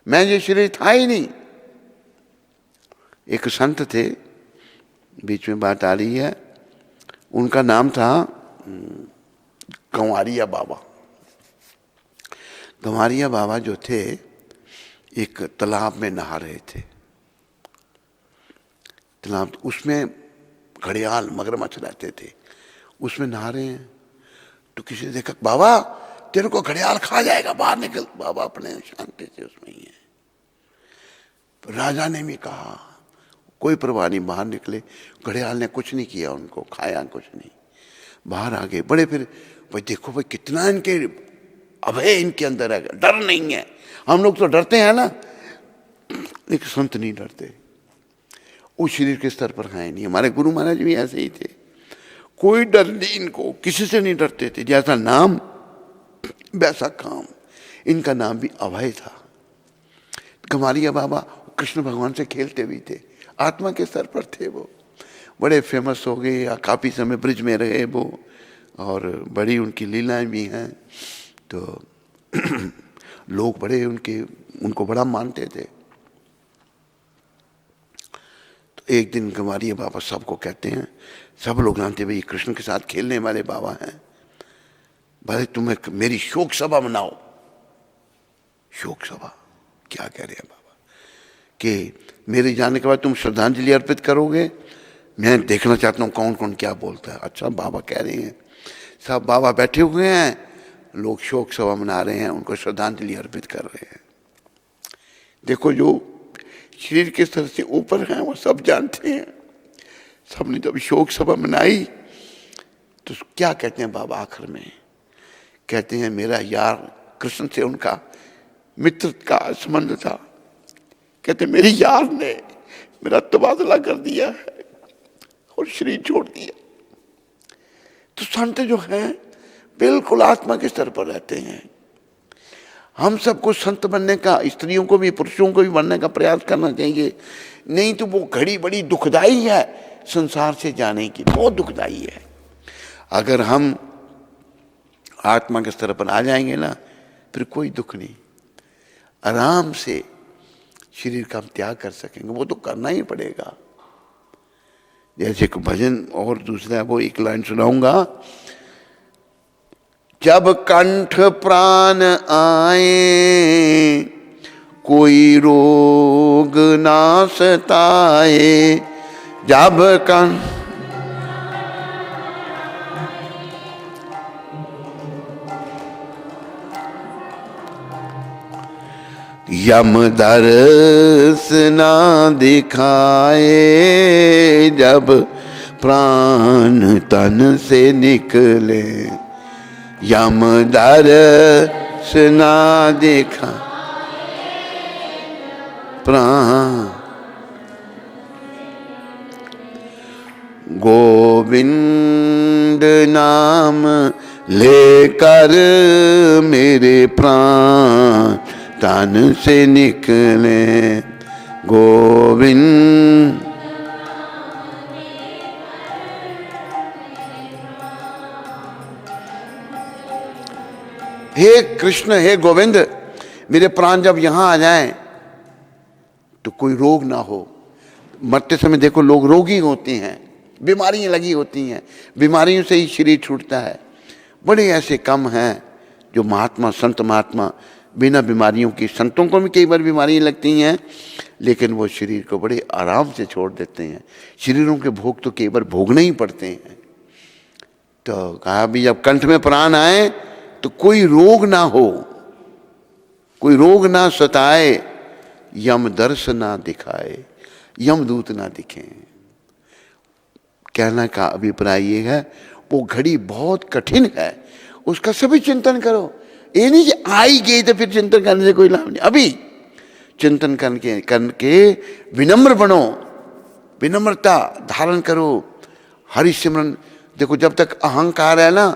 मैं ये शरीर था ही नहीं। एक संत थे, बीच में बात आ रही है, उनका नाम था गंवारिया बाबा। गंवारिया बाबा जो थे एक तालाब में नहा रहे थे। तालाब, उसमें घड़ियाल मगरमच्छ रहते थे, उसमें नहा रहे हैं। तो किसी ने देखा, बाबा तेरे को घड़ियाल खा जाएगा, बाहर निकल। बाबा अपने शांति से उसमें ही है। तो राजा ने भी कहा, कोई परवाह नहीं, बाहर निकले। घड़ियाल ने कुछ नहीं किया, उनको खाया कुछ नहीं, बाहर आ गए। बड़े फिर भाई देखो भाई कितना इनके अभय इनके अंदर है, डर नहीं है। हम लोग तो डरते हैं ना, लेकिन संत नहीं डरते, उस शरीर के स्तर पर है नहीं। हमारे गुरु महाराज भी ऐसे ही थे, कोई डर नहीं इनको, किसी से नहीं डरते थे। जैसा नाम वैसा काम, इनका नाम भी अभय था। गंवारिया बाबा कृष्ण भगवान से खेलते भी थे, आत्मा के स्तर पर थे वो, बड़े फेमस हो गए, काफ़ी समय ब्रिज में रहे वो, और बड़ी उनकी लीलाएं भी हैं। तो लोग बड़े उनको बड़ा मानते थे। तो एक दिन गंवारिया बाबा सबको कहते हैं, सब लोग जानते भाई कृष्ण के साथ खेलने वाले बाबा हैं, भाई तुम्हें मेरी शोक सभा मनाओ। शोक सभा क्या कह रहे हैं बाबा कि मेरे जाने के बाद तुम श्रद्धांजलि अर्पित करोगे, मैं देखना चाहता हूँ कौन कौन क्या बोलता है। अच्छा बाबा कह रहे हैं, सब बाबा बैठे हुए हैं, लोग शोक सभा मना रहे हैं, उनको श्रद्धांजलि अर्पित कर रहे हैं। देखो जो शरीर के स्तर से ऊपर हैं वो सब जानते हैं। सबने जब शोक सभा मनाई तो क्या कहते हैं बाबा आखिर में, कहते हैं मेरा यार कृष्ण से उनका मित्र का संबंध था, कहते मेरी यार ने मेरा तबादला कर दिया है और शरीर छोड़ दिया। तो संत जो हैं बिल्कुल आत्मा के स्तर पर रहते हैं। हम सबको संत बनने का, स्त्रियों को भी पुरुषों को भी बनने का प्रयास करना चाहिए, नहीं तो वो घड़ी बड़ी दुखदाई है संसार से जाने की, बहुत दुखदाई है। अगर हम आत्मा के स्तर पर आ जाएंगे ना, फिर कोई दुख नहीं, आराम से शरीर का हम त्याग कर सकेंगे। वो तो करना ही पड़ेगा। जैसे एक भजन और दूसरा, वो एक लाइन सुनाऊंगा। जब कंठ प्राण आए कोई रोग ना सताए, जब कंठ यम दर्श ना दिखाए, जब प्राण तन से निकले, यम दर्श ना दिखा प्राण। गोविंद नाम लेकर मेरे प्राण तन से निकले, गोविंद। हे कृष्ण, हे गोविंद, मेरे प्राण जब यहाँ आ जाएं तो कोई रोग ना हो। मरते समय देखो लोग रोगी होते हैं, बीमारियां लगी होती हैं, बीमारियों से ही शरीर छूटता है। बड़े ऐसे कम हैं जो महात्मा, संत महात्मा बिना बीमारियों की, संतों को भी कई बार बीमारियां लगती हैं, लेकिन वो शरीर को बड़े आराम से छोड़ देते हैं। शरीरों के भोग तो कई बार भोगने ही पड़ते हैं। तो कहा भी जब कंठ में प्राण आए तो कोई रोग ना हो, कोई रोग ना सताए, यम दर्श ना दिखाए, यमदूत ना दिखे। कहने का अभिप्राय ये है वो घड़ी बहुत कठिन है, उसका सभी चिंतन करो। ये नहीं कि आई गई तो फिर चिंतन करने से कोई लाभ नहीं। अभी चिंतन करके विनम्र बनो, विनम्रता धारण करो, हरि सिमरन। देखो जब तक अहंकार है ना,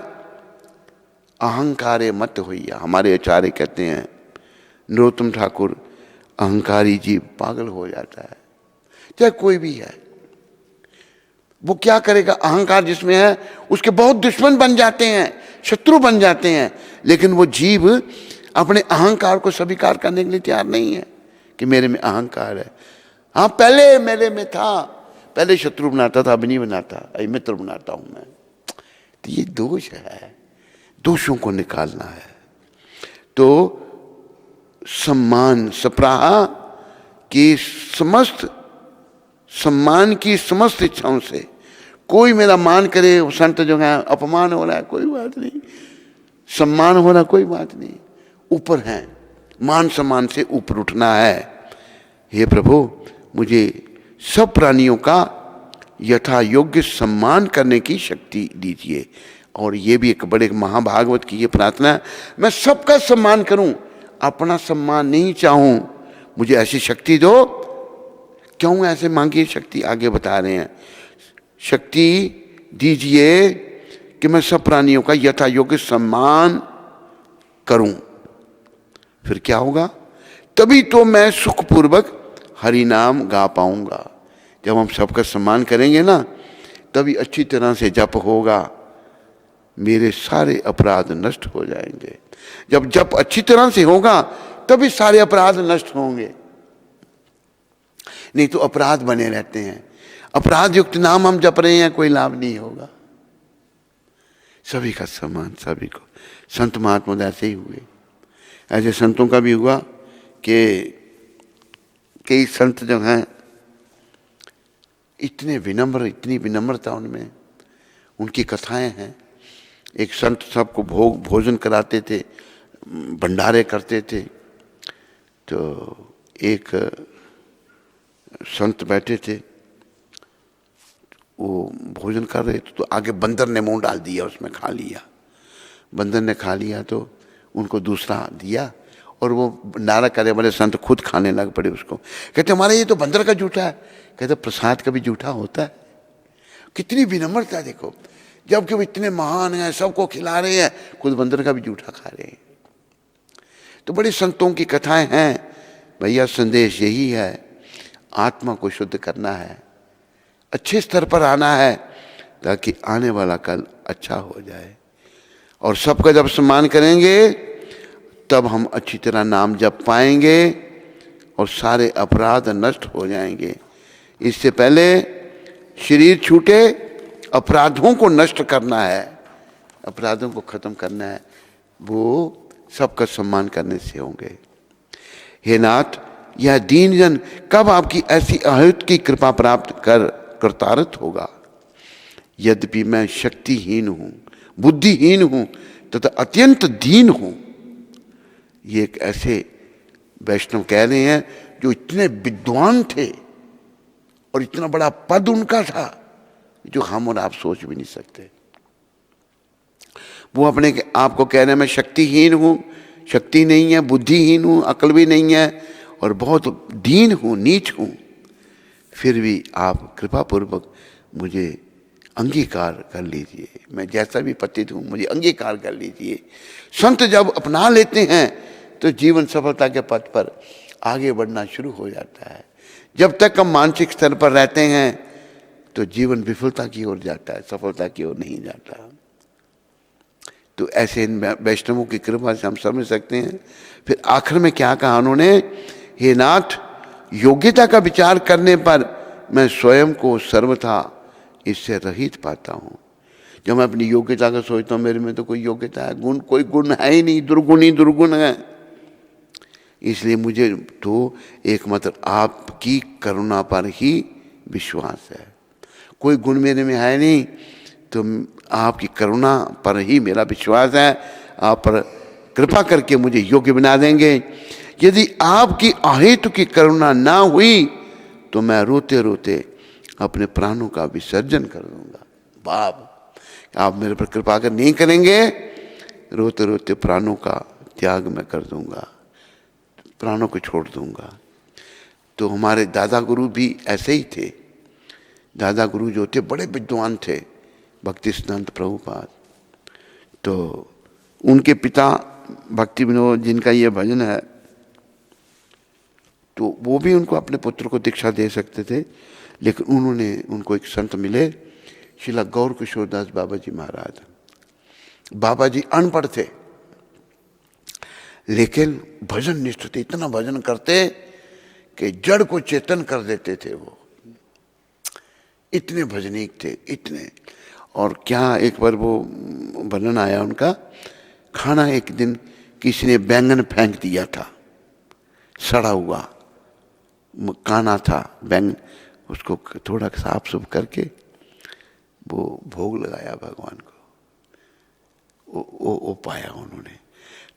अहंकारे मत होइया। हमारे आचार्य कहते हैं नरोत्तम ठाकुर, अहंकारी जीव पागल हो जाता है। चाहे कोई भी है, वो क्या करेगा? अहंकार जिसमें है उसके बहुत दुश्मन बन जाते हैं, शत्रु बन जाते हैं। लेकिन वो जीव अपने अहंकार को स्वीकार करने के लिए तैयार नहीं है कि मेरे में अहंकार है। हाँ, पहले मेरे में था, पहले शत्रु बनाता था, अब नहीं बनाता, अभी मित्र बनाता हूं मैं। तो ये दोष है, दोषों को निकालना है। तो सम्मान सप्राहा की समस्त, सम्मान की समस्त इच्छाओं से कोई मेरा मान करे, संत जो है अपमान हो रहा है कोई बात नहीं, सम्मान हो रहा कोई बात नहीं, ऊपर है, मान सम्मान से ऊपर उठना है। हे प्रभु, मुझे सब प्राणियों का यथा योग्य सम्मान करने की शक्ति दीजिए। और ये भी एक बड़े महाभागवत की ये प्रार्थना है, मैं सबका सम्मान करूं, अपना सम्मान नहीं चाहूं, मुझे ऐसी शक्ति दो। क्यों ऐसे मांगिए शक्ति? आगे बता रहे हैं, शक्ति दीजिए कि मैं सब प्राणियों का यथा योग्य सम्मान करूं। फिर क्या होगा? तभी तो मैं सुखपूर्वक हरि नाम गा पाऊंगा। जब हम सबका सम्मान करेंगे ना, तभी अच्छी तरह से जप होगा, मेरे सारे अपराध नष्ट हो जाएंगे। जब जप अच्छी तरह से होगा तभी सारे अपराध नष्ट होंगे, नहीं तो अपराध बने रहते हैं। अपराध युक्त नाम हम जप रहे हैं, कोई लाभ नहीं होगा। सभी का सम्मान, सभी को। संत महात्मा ऐसे ही हुए, ऐसे संतों का भी हुआ कि कई संत जो हैं इतने विनम्र, इतनी विनम्रता उनमें, उनकी कथाएं हैं। एक संत सबको भोजन कराते थे, भंडारे करते थे। तो एक संत बैठे थे, वो भोजन कर रहे थे, तो आगे बंदर ने मुंह डाल दिया, उसमें खा लिया। बंदर ने खा लिया तो उनको दूसरा दिया, और वो भंडारा करे वाले संत खुद खाने लग पड़े उसको। कहते हमारा ये तो बंदर का जूठा है। कहते प्रसाद कभी जूठा होता है? कितनी विनम्रता देखो, जबकि वो इतने महान हैं, सबको खिला रहे हैं, खुद बंदर का भी जूठा खा रहे हैं। तो बड़े संतों की कथाएं हैं। भैया संदेश यही है, आत्मा को शुद्ध करना है, अच्छे स्तर पर आना है, ताकि आने वाला कल अच्छा हो जाए। और सबका जब सम्मान करेंगे तब हम अच्छी तरह नाम जप पाएंगे और सारे अपराध नष्ट हो जाएंगे। इससे पहले शरीर छूटे, अपराधों को नष्ट करना है, अपराधों को खत्म करना है, वो सबका सम्मान करने से होंगे। हे नाथ, यह दीन जन कब आपकी ऐसी अहृत की कृपा प्राप्त कर कृतार्थ होगा? यद्यपि मैं शक्तिहीन हूं, बुद्धिहीन हूं तथा अत्यंत दीन हूं। ये एक ऐसे वैष्णव कह रहे हैं जो इतने विद्वान थे और इतना बड़ा पद उनका था जो हम और आप सोच भी नहीं सकते। वो अपने आप को कह रहे हैं मैं शक्तिहीन हूं, शक्ति नहीं है, बुद्धिहीन हूं, अकल भी नहीं है और बहुत दीन हूं, नीच हूं। फिर भी आप कृपा पूर्वक मुझे अंगीकार कर लीजिए, मैं जैसा भी पतित हूं मुझे अंगीकार कर लीजिए। संत जब अपना लेते हैं तो जीवन सफलता के पथ पर आगे बढ़ना शुरू हो जाता है। जब तक हम मानसिक स्तर पर रहते हैं तो जीवन विफलता की ओर जाता है, सफलता की ओर नहीं जाता। तो ऐसे इन वैष्णवों की कृपा से हम समझ सकते हैं। फिर आखिर में क्या कहा उन्होंने? हे नाथ, योग्यता का विचार करने पर मैं स्वयं को सर्वथा इससे रहित पाता हूँ। जब मैं अपनी योग्यता का सोचता हूँ, मेरे में तो कोई योग्यता है, गुण कोई गुण है ही नहीं, दुर्गुण ही दुर्गुण है। इसलिए मुझे तो एकमात्र आपकी करुणा पर ही विश्वास है। कोई गुण मेरे में है नहीं, तो आपकी करुणा पर ही मेरा विश्वास है। आप पर कृपा करके मुझे योग्य बना देंगे। यदि आपकी अहेतु की करुणा ना हुई तो मैं रोते रोते अपने प्राणों का विसर्जन कर दूंगा। बाप, आप मेरे पर कृपा कर नहीं करेंगे, रोते रोते प्राणों का त्याग मैं कर दूंगा, प्राणों को छोड़ दूंगा। तो हमारे दादा गुरु भी ऐसे ही थे। दादा गुरु जो थे बड़े विद्वान थे, भक्ति सिद्धांत प्रभुपाद। तो उनके पिता भक्ति विनोद, जिनका ये भजन है, तो वो भी उनको अपने पुत्र को दीक्षा दे सकते थे, लेकिन उनको एक संत मिले, श्रीला गौर किशोर दास बाबा जी महाराज। बाबा जी अनपढ़ थे लेकिन भजन निष्ठ थे, इतना भजन करते कि जड़ को चेतन कर देते थे। वो इतने भजनीक थे, इतने। और क्या एक बार वो वर्णन आया उनका, खाना एक दिन किसी ने बैंगन फेंक दिया था, सड़ा हुआ काना था बैंगन, उसको थोड़ा साफ सुफ करके वो भोग लगाया भगवान को, वो पाया उन्होंने।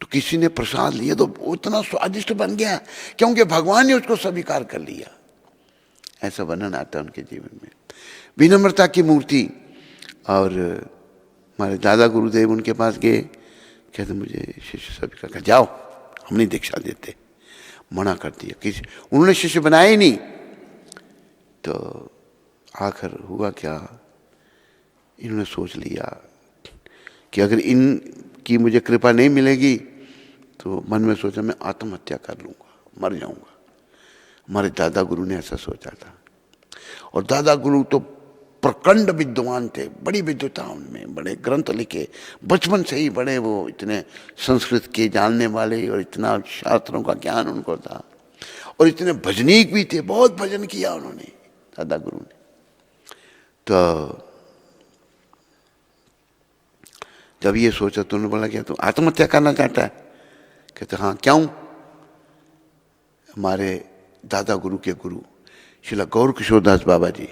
तो किसी ने प्रसाद लिया तो उतना स्वादिष्ट बन गया क्योंकि भगवान ने उसको स्वीकार कर लिया। ऐसा वर्णन आता है उनके जीवन में। विनम्रता की मूर्ति। और हमारे दादा गुरुदेव उनके पास गए, कहते मुझे शिष्य स्वीकार कर, जाओ हम नहीं दीक्षा देते, मना कर दिया। किसी उन्होंने शिष्य बनाया ही नहीं। तो आखिर हुआ क्या, इन्होंने सोच लिया कि अगर इनकी मुझे कृपा नहीं मिलेगी तो मन में सोचा मैं आत्महत्या कर लूँगा, मर जाऊँगा। हमारे दादा गुरु ने ऐसा सोचा था। और दादा गुरु तो प्रचंड विद्वान थे, बड़ी विद्वता उनमें, बड़े ग्रंथ लिखे, बचपन से ही बड़े वो इतने संस्कृत के जानने वाले, और इतना शास्त्रों का ज्ञान उनको था, और इतने भजनीक भी थे, बहुत भजन किया उन्होंने दादा गुरु ने। तो जब ये सोचा तो उन्होंने बोला, क्या तू आत्महत्या करना चाहता है? कहते हाँ, क्यों? हमारे दादा गुरु के गुरु श्रीला गौर किशोर दास बाबा जी,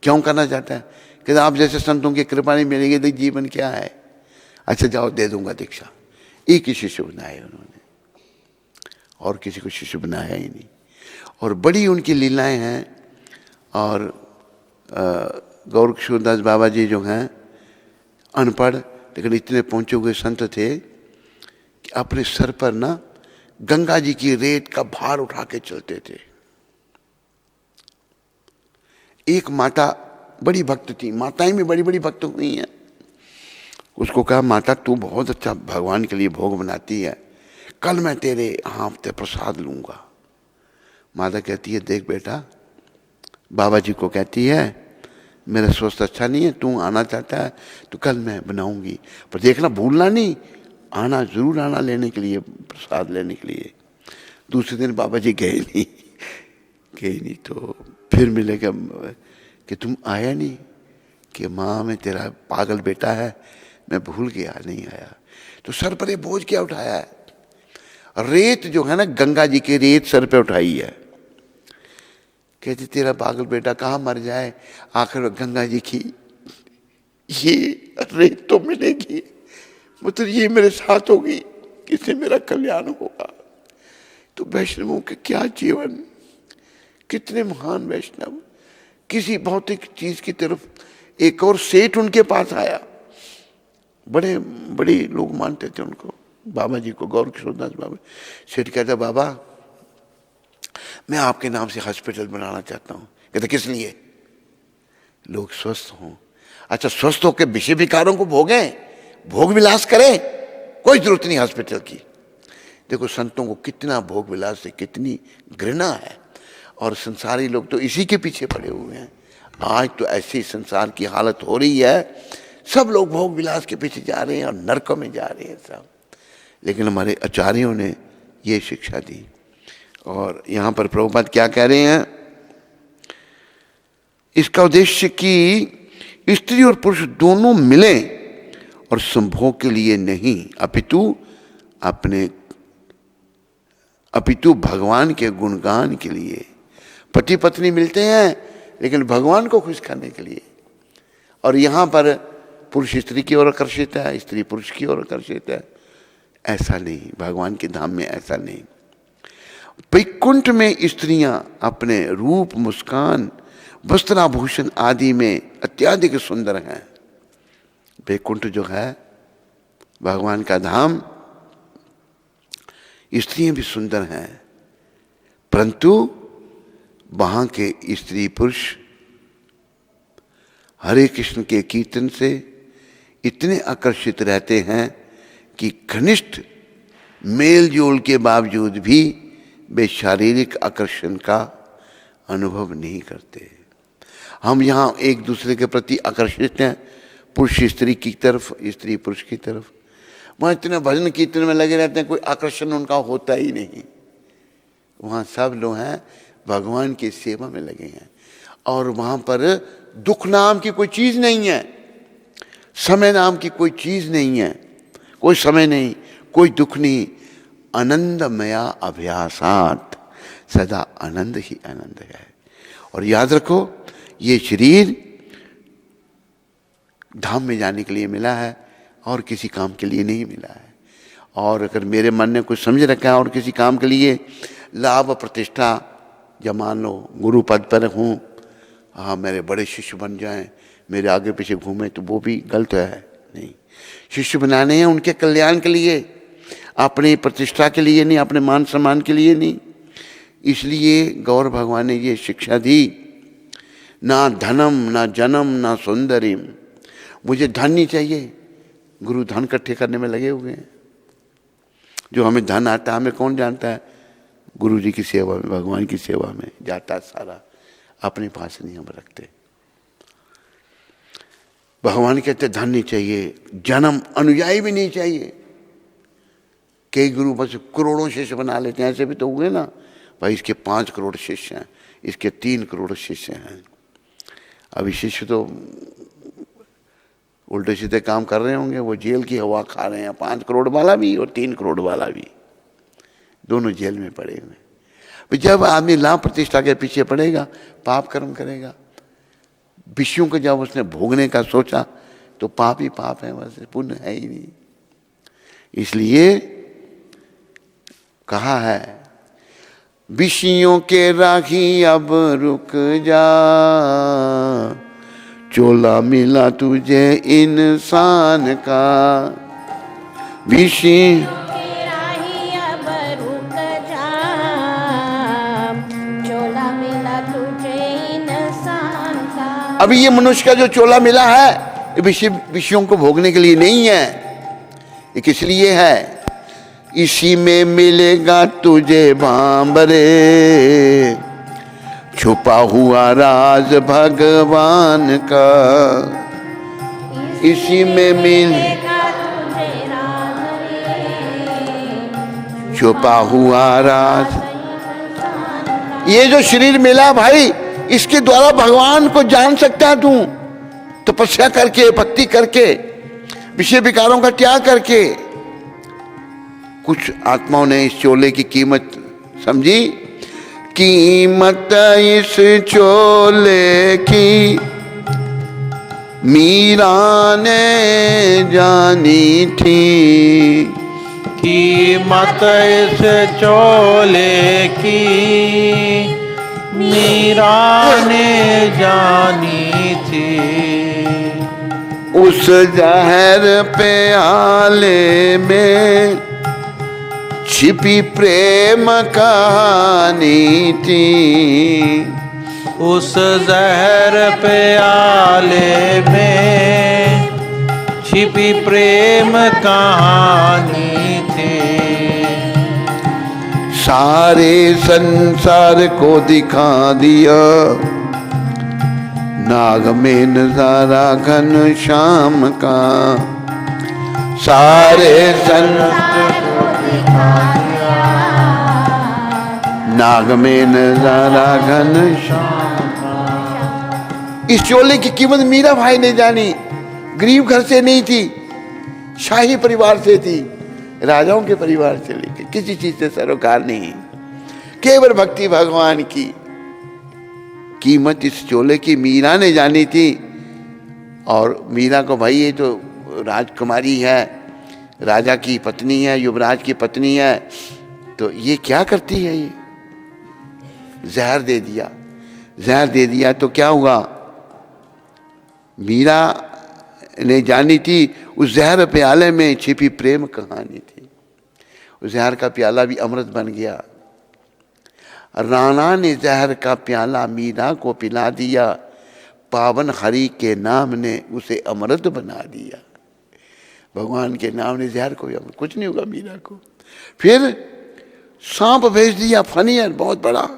क्यों करना चाहता है? कहते आप जैसे संतों की कृपा नहीं मिलेगी तो जीवन क्या है। अच्छा जाओ, दे दूंगा दीक्षा। एक ही शिष्य बनाया उन्होंने, और किसी को शिष्य बनाया ही नहीं। और बड़ी उनकी लीलाएं हैं। और गौर किशोर दास बाबा जी जो हैं अनपढ़ लेकिन इतने पहुंचे हुए संत थे कि अपने सर पर ना गंगा जी की रेत का भार उठा के चलते थे। एक माता बड़ी भक्त थी, माताएं भी बड़ी बड़ी भक्त हुई हैं। उसको कहा, माता तू बहुत अच्छा भगवान के लिए भोग बनाती है, कल मैं तेरे हाथ से प्रसाद लूंगा। माता कहती है, देख बेटा, बाबा जी को कहती है मेरा स्वास्थ्य अच्छा नहीं है, तू आना चाहता है तो कल मैं बनाऊंगी, पर देखना भूलना नहीं, आना जरूर आना लेने के लिए, प्रसाद लेने के लिए। दूसरे दिन बाबा जी गए नहीं। तो फिर मिले कि तुम आया नहीं, कि माँ मैं तेरा पागल बेटा है, मैं भूल गया, नहीं आया। तो सर पर ये बोझ क्या उठाया है? रेत जो है ना, गंगा जी की रेत सर पे उठाई है। कहती तेरा पागल बेटा कहाँ मर जाए, आखिर गंगा जी की ये रेत तो मिलेगी, मतलब ये मेरे साथ होगी, इससे मेरा कल्याण होगा। तो वैष्णवों के क्या जीवन, कितने महान वैष्णव। किसी भौतिक चीज की तरफ। एक और सेठ उनके पास आया, बड़े बड़े लोग मानते थे उनको, बाबा जी को, गौर किशोर दास बाबा। सेठ कहता, बाबा मैं आपके नाम से हॉस्पिटल बनाना चाहता हूँ। कहते किस लिए? लोग स्वस्थ हों। अच्छा, स्वस्थ होकर विषय विकारों को भोगें, भोग विलास करें, कोई जरूरत नहीं हॉस्पिटल की। देखो संतों को कितना भोग विलास से कितनी घृणा है, और संसारी लोग तो इसी के पीछे पड़े हुए हैं। आज तो ऐसी संसार की हालत हो रही है, सब लोग भोग विलास के पीछे जा रहे हैं और नरकों में जा रहे हैं सब। लेकिन हमारे आचार्यों ने ये शिक्षा दी, और यहाँ पर प्रभुपाद क्या कह रहे हैं, इसका उद्देश्य कि स्त्री और पुरुष दोनों मिलें और संभोग के लिए नहीं, अपितु भगवान के गुणगान के लिए। पति पत्नी मिलते हैं लेकिन भगवान को खुश करने के लिए। और यहाँ पर पुरुष स्त्री की ओर आकर्षित है, स्त्री पुरुष की ओर आकर्षित है, ऐसा नहीं। भगवान के धाम में ऐसा नहीं। वैकुंठ में स्त्रियां अपने रूप, मुस्कान, वस्त्राभूषण आदि में अत्याधिक सुंदर हैं। वैकुंठ जो है भगवान का धाम, स्त्रियां भी सुंदर हैं, परंतु वहां के स्त्री पुरुष हरे कृष्ण के कीर्तन से इतने आकर्षित रहते हैं कि घनिष्ठ मेल जोल के बावजूद भी वे शारीरिक आकर्षण का अनुभव नहीं करते। हम यहाँ एक दूसरे के प्रति आकर्षित हैं, पुरुष स्त्री की तरफ, स्त्री पुरुष की तरफ। वहाँ इतने भजन कीर्तन में लगे रहते हैं, कोई आकर्षण उनका होता ही नहीं। वहाँ सब लोग हैं भगवान की सेवा में लगे हैं। और वहाँ पर दुख नाम की कोई चीज़ नहीं है, समय नाम की कोई चीज़ नहीं है, कोई समय नहीं, कोई दुख नहीं। आनंदमया अभ्यासात, सदा आनंद ही आनंद है। और याद रखो, ये शरीर धाम में जाने के लिए मिला है और किसी काम के लिए नहीं मिला है। और अगर मेरे मन ने कुछ समझ रखा है और किसी काम के लिए, लाभ प्रतिष्ठा, जब मान लो गुरु पद पर हूँ, हाँ मेरे बड़े शिष्य बन जाएं, मेरे आगे पीछे घूमें, तो वो भी गलत है। नहीं, शिष्य बनाने हैं उनके कल्याण के लिए, अपनी प्रतिष्ठा के लिए नहीं, अपने मान सम्मान के लिए नहीं। इसलिए गौर भगवान ने ये शिक्षा दी, ना धनम ना जन्म ना सुंदरीम। मुझे धन नहीं चाहिए, गुरु धन इकट्ठे करने में लगे हुए हैं। जो हमें धन आता है हमें कौन जानता है? गुरु जी की सेवा में, भगवान की सेवा में जाता सारा, अपने पास नहीं हम रखते। भगवान कहते धन नहीं चाहिए, जन्म, अनुयायी भी नहीं चाहिए। कई गुरु बस करोड़ों शिष्य बना लेते हैं, ऐसे भी तो हुए ना भाई, इसके 5 करोड़ शिष्य हैं, इसके 3 करोड़ शिष्य हैं। अभी शिष्य तो उल्टे सीधे काम कर रहे होंगे, वो जेल की हवा खा रहे हैं, 5 करोड़ वाला भी और 3 करोड़ वाला भी, दोनों जेल में पड़े हुए। जब आदमी लाभ प्रतिष्ठा के पीछे पड़ेगा, पाप कर्म करेगा, विषयों को जब उसने भोगने का सोचा तो पाप ही पाप है, वैसे पुण्य है ही नहीं। इसलिए कहा है, विषयों के राही अब रुक जा, चोला मिला तुझे इंसान का। विषय अभी ये मनुष्य का जो चोला मिला है, विषयों को भोगने के लिए नहीं है, ये किस लिए है? इसी में मिलेगा तुझे बांबरे, छुपा हुआ राज भगवान का। इसी में मिलेगा तुझे छुपा हुआ राज। ये जो शरीर मिला भाई, इसके द्वारा भगवान को जान सकता है तू, तपस्या करके, भक्ति करके, विषय विकारों का त्याग करके। कुछ आत्माओं ने इस चोले की कीमत समझी। कीमत इस चोले की मीरा ने जानी थी, कीमत इस चोले की मीरा ने जानी थी। उस जहर प्याले में छिपी प्रेम कहानी थी। उस जहर प्याले में छिपी प्रेम कहानी थी। सारे संसार को दिखा दिया नाग में नजारा घन श्याम का। सारे संसार को दिखा दिया नाग में नजारा घन श्याम। इस चोले की कीमत मीरा भाई ने जानी। गरीब घर से नहीं थी, शाही परिवार से थी, राजाओं के परिवार से लेके किसी चीज से सरोकार नहीं, केवल भक्ति भगवान की कीमत इस चोले की मीरा ने जानी थी। और मीरा को भाई ये तो राजकुमारी है, राजा की पत्नी है, युवराज की पत्नी है, तो ये क्या करती है, ये जहर दे दिया। जहर दे दिया तो क्या हुआ, मीरा ने जानी थी उस जहर प्याले में छिपी प्रेम कहानी थी। उस जहर का प्याला भी अमृत बन गया। राणा ने जहर का प्याला मीरा को पिला दिया, पावन हरि के नाम ने उसे अमृत बना दिया। भगवान के नाम ने जहर को, कुछ नहीं होगा मीरा को। फिर सांप भेज दिया, फनियर बहुत बड़ा,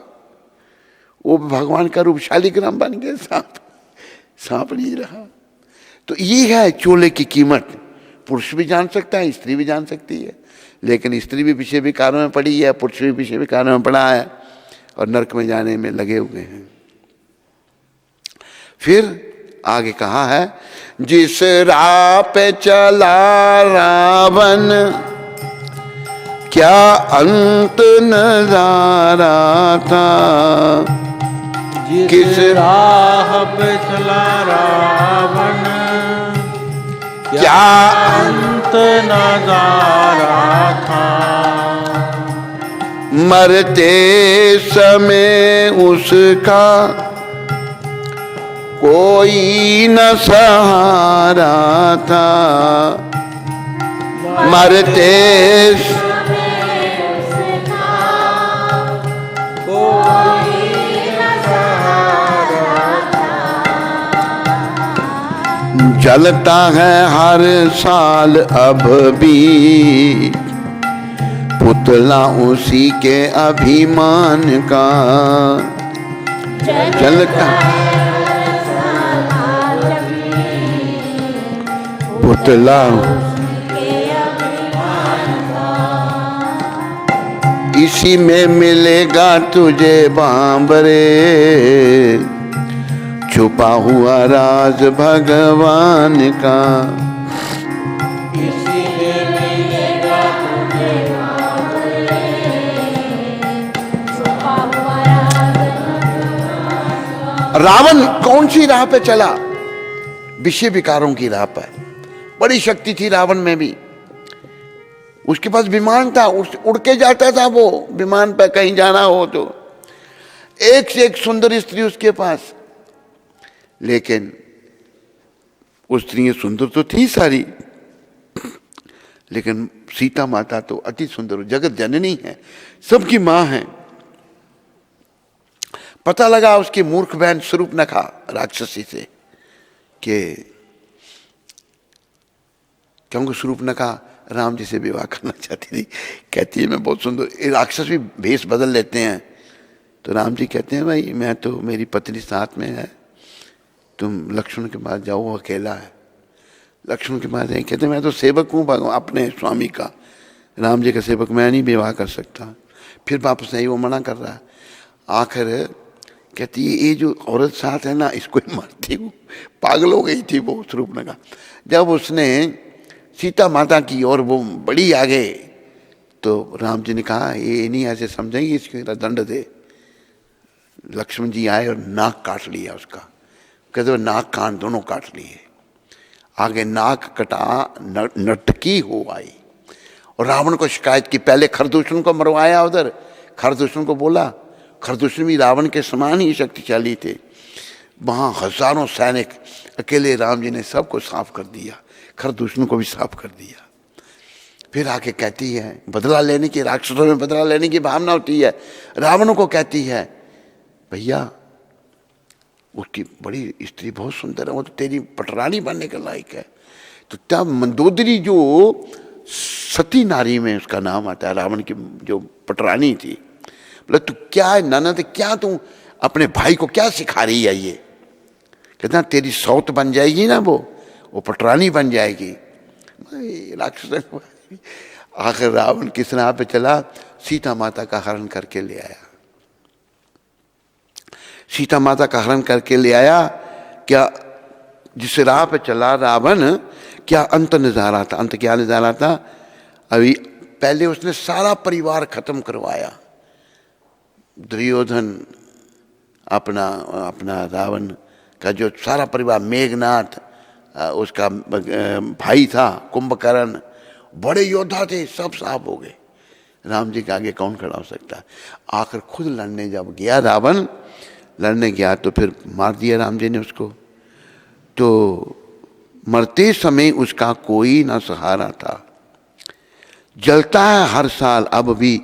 वो भगवान का रूप शालिग्राम बन गया, सांप नहीं रहा। तो ये है चोले की कीमत। पुरुष भी जान सकता है, स्त्री भी जान सकती है, लेकिन स्त्री भी विषय विकारों में पड़ी है, पुरुष भी विषय विकारों में पड़ा है और नरक में जाने में लगे हुए हैं। फिर आगे कहा है, जिस राह पे चला रावण क्या अंत नजारा था। किस राह पे चला रावण क्या अंत नजारा था। मरते समय उसका कोई न सहारा था। मरते जलता है हर साल अब भी पुतला उसी के अभिमान का। जलता पुतला इसी में मिलेगा तुझे बांबरे, छुपा हुआ राज भगवान का। इसी में मिलेगा तुझे बांबरे, छुपा हुआ राज भगवान का। रावण कौन सी राह पे चला, विषय विकारों की राह पर। बड़ी शक्ति थी रावण में भी, उसके पास विमान था, उड़ के जाता था वो विमान पर कहीं जाना हो तो। एक से एक सुंदर स्त्री उसके पास, लेकिन वो स्त्रियां सुंदर तो थी सारी, लेकिन सीता माता तो अति सुंदर, जगत जननी है, सबकी मां है। पता लगा उसकी मूर्ख बहन शूर्पणखा राक्षसी से कि क्योंकि शूर्पणखा राम जी से विवाह करना चाहती थी। कहती है मैं बहुत सुंदर, राक्षस भी भेष बदल लेते हैं। तो राम जी कहते हैं भाई मैं तो, मेरी पत्नी साथ में है, तुम लक्ष्मण के पास जाओ, वो अकेला है। लक्ष्मण के पास जाए, कहते मैं तो सेवक हूँ अपने स्वामी का, राम जी का सेवक, मैं नहीं विवाह कर सकता। फिर वापस नहीं, वो मना कर रहा है। आखिर कहती है ये जो औरत साथ है ना, इसको ही मारती हूँ। पागल हो गई थी वो शूर्पणखा। जब उसने सीता माता की और वो बड़ी आगे, तो राम जी ने कहा ये नहीं ऐसे समझेंगे, इसको दंड दे। लक्ष्मण जी आए और नाक काट लिया उसका। कहते नाक कान दोनों काट लिए। आगे नाक कटा, नटकी हो आई और रावण को शिकायत की। पहले खरदूषण को मरवाया उधर, खरदूषण को बोला, खरदूषण भी रावण के समान ही शक्तिशाली थे। वहाँ हजारों सैनिक, अकेले राम जी ने सबको साफ कर दिया, खरदूषण को भी साफ कर दिया। फिर आके कहती है, बदला लेने की, राक्षसों में बदला लेने की भावना होती है। रावण को कहती है भैया उसकी बड़ी स्त्री बहुत सुंदर है, वो तो तेरी पटरानी बनने के लायक है। तो तब मंदोदरी जो सती नारी में उसका नाम आता है, रावण की जो पटरानी थी, बोला तू क्या है ननद, क्या तू अपने भाई को क्या सिखा रही है ये। कहता तेरी सौत बन जाएगी ना, वो पटरानी बन जाएगी। राक्षस आखिर रावण किस राह पे चला, सीता माता का हरण करके ले आया। सीता माता का हरण करके ले आया। क्या जिस राह पे चला रावण, क्या अंत नज़ारा रहा था? अंत क्या नज़ारा रहा था? अभी पहले उसने सारा परिवार खत्म करवाया। दुर्योधन अपना अपना रावण का जो सारा परिवार, मेघनाथ उसका भाई था, कुंभकर्ण, बड़े योद्धा थे, सब साफ हो गए। राम जी के आगे कौन खड़ा हो सकता है? आखिर खुद लड़ने जब गया रावण, लड़ने गया तो फिर मार दिया राम जी ने उसको। तो मरते समय उसका कोई ना सहारा था। जलता है हर साल अब भी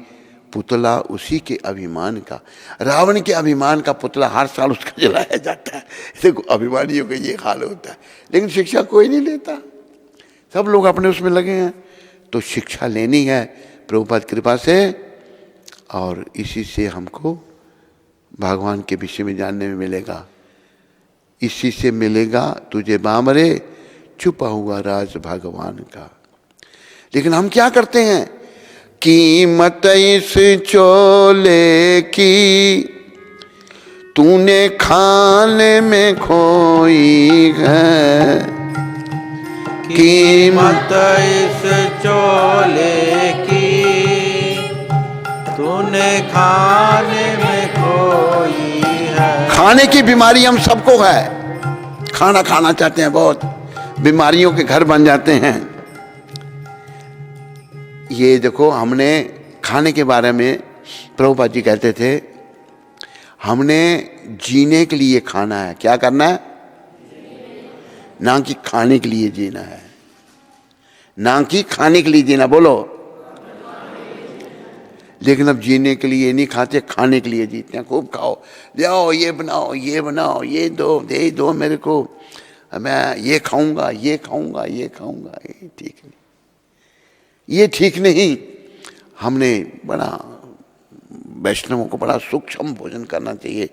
पुतला उसी के अभिमान का। रावण के अभिमान का पुतला हर साल उसका जलाया जाता है। देखो अभिमानियों का ये हाल होता है, लेकिन शिक्षा कोई नहीं लेता, सब लोग अपने उसमें लगे हैं। तो शिक्षा लेनी है प्रभुपाद कृपा से, और इसी से हमको भगवान के विषय में जानने में मिलेगा। इसी से मिलेगा तुझे बामरे छुपा हुआ राज भगवान का। लेकिन हम क्या करते हैं? कीमत इस चोले की तूने खाने में खोई है, कीमत इस चोले की तूने खाने में खोई है। खाने की बीमारी हम सबको है, खाना खाना चाहते हैं, बहुत बीमारियों के घर बन जाते हैं। ये देखो, हमने खाने के बारे में प्रभुपाद जी कहते थे, हमने जीने के लिए खाना है। क्या करना है? ना कि खाने के लिए जीना है, ना कि खाने के लिए जीना। बोलो। लेकिन अब जीने के लिए नहीं खाते, खाने के लिए जीते हैं। खूब खाओ, जाओ ये बनाओ, ये बनाओ, ये दो, दे दो मेरे को, मैं ये खाऊंगा, ये खाऊंगा, ये खाऊंगा। ये ठीक नहीं, ये ठीक नहीं। हमने बड़ा, वैष्णवों को बड़ा सूक्ष्म भोजन करना चाहिए,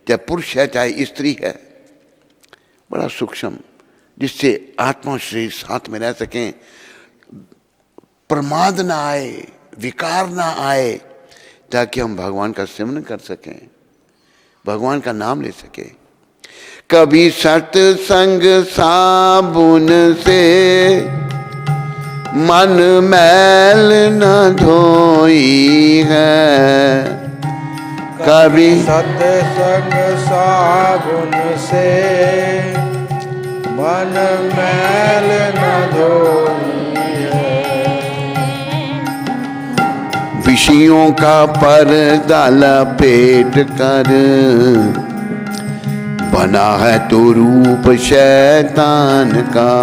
चाहे पुरुष है चाहे स्त्री है, बड़ा सूक्ष्म, जिससे आत्मा शरीर साथ में रह सकें, प्रमाद ना आए, विकार ना आए, ताकि हम भगवान का सिमरन कर सकें, भगवान का नाम ले सकें। कभी सत्संग साबुन से मन मैल न धोई है, कभी सत्संग साबुन से मन मैल न धोई है। विषयों का पर्दा लपेट कर बना है तो रूप शैतान का,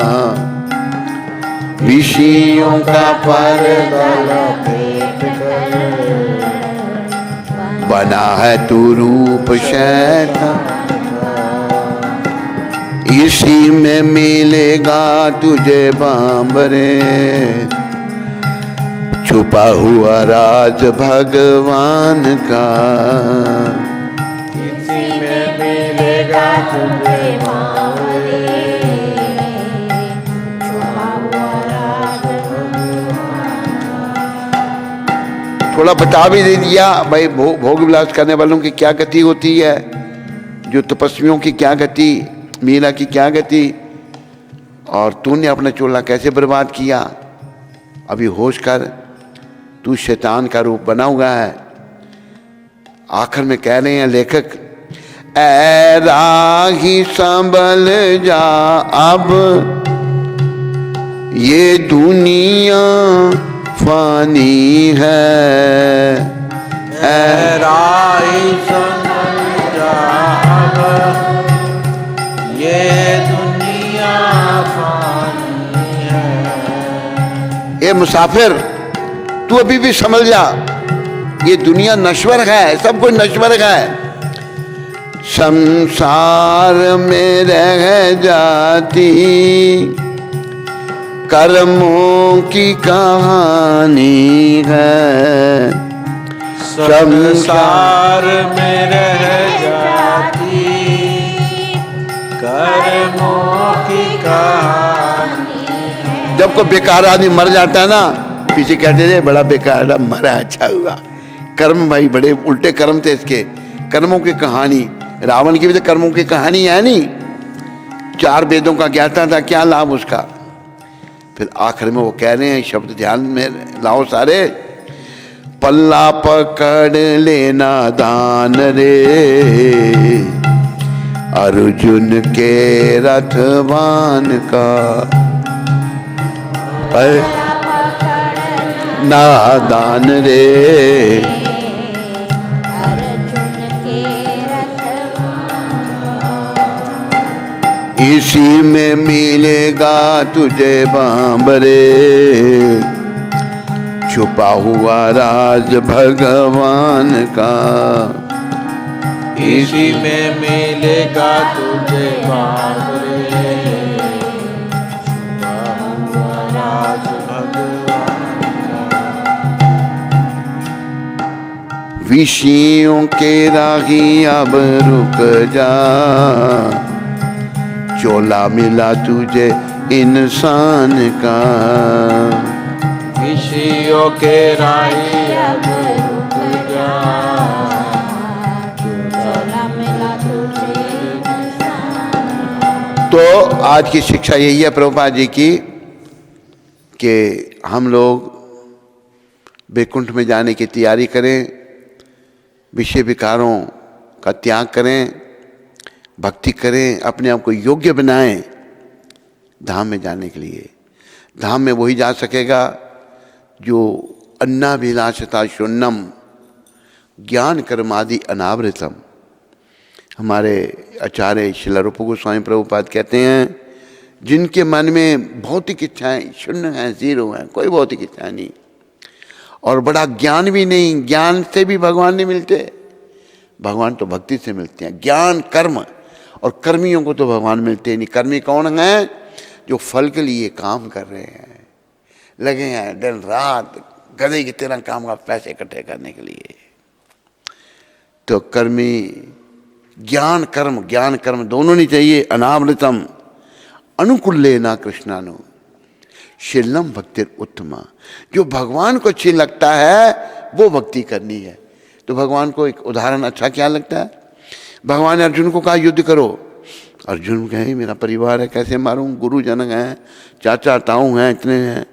विषयों का पर्दा लपेट कर बना है तो रूप शैतान, इसी में मिलेगा तुझे बांबरे छुपा हुआ राज भगवान का, इसी में मिलेगा तुझे बांबरे छुपा हुआ राज भगवान का। थोड़ा बता भी दे दिया भाई, भोग विलास करने वालों की क्या गति होती है, जो तपस्वियों की क्या गति, मीरा की क्या गति, और तूने अपना चोला कैसे बर्बाद किया। अभी होश कर, तू शैतान का रूप बना हुआ है। आखिर में कह रहे हैं लेखक, ऐ राही संभल जा अब, ये दुनिया फानी है, ऐ राही संभल जा अब, ये दुनिया फानी है। ए मुसाफिर, तू अभी भी समझ जा, ये दुनिया नश्वर है, सब कुछ नश्वर है। संसार में रह जाती कर्मों की कहानी है, संसार में रह जाती कर्मों की कहानी है। जब कोई बेकार आदमी मर जाता है ना, पीछे कहते थे बड़ा बेकार मरा, अच्छा हुआ। कर्म भाई बड़े उल्टे कर्म थे इसके, कर्मों की कहानी, रावण की भी तो कर्मों की कहानी है नहीं, 4 वेदों का ज्ञाता था, क्या लाभ उसका। फिर आखिर में वो कह रहे हैं, शब्द ध्यान में लाओ सारे, पल्ला पकड़ लेना दान रे अर्जुन के रथवान का, नादान रे इसी में मिलेगा तुझे बांबरे छुपा हुआ राज भगवान का, इसी में मिलेगा तुझे बाबरे राज भगवान का। विषयों के राही अब रुक जा, चोला मिला तुझे इंसान का, विषयों के राही अब रुक जा, चोला मिला तुझे इंसान। तो आज की शिक्षा यही है प्रभुपाद जी की कि हम लोग वैकुंठ में जाने की तैयारी करें, विषय विकारों का त्याग करें, भक्ति करें, अपने आप को योग्य बनाएं धाम में जाने के लिए। धाम में वही जा सकेगा जो अन्नाभिलाषता शून्यम ज्ञान कर्मादि अनावृतम। हमारे आचार्य श्रील रूप गोस्वामी प्रभुपाद कहते हैं, जिनके मन में भौतिक इच्छाएं शून्य हैं, जीरो हैं, कोई भौतिक इच्छा नहीं, और बड़ा ज्ञान भी नहीं, ज्ञान से भी भगवान नहीं मिलते, भगवान तो भक्ति से मिलते हैं। ज्ञान कर्म और कर्मियों को तो भगवान मिलते नहीं। कर्मी कौन हैं? जो फल के लिए काम कर रहे हैं, लगे हैं दिन रात गधे की तरह काम का पैसे इकट्ठे करने के लिए। तो कर्मी ज्ञान कर्म दोनों नहीं चाहिए। अनावृतम अनुकूल्य ना कृष्णानु शीलम भक्ति उत्तमा। जो भगवान को अच्छी लगता है वो भक्ति करनी है। तो भगवान को एक उदाहरण अच्छा क्या लगता है? भगवान ने अर्जुन को कहा युद्ध करो, अर्जुन कहे मेरा परिवार है, कैसे मारूं, गुरुजन हैं, चाचा ताऊ हैं, इतने हैं।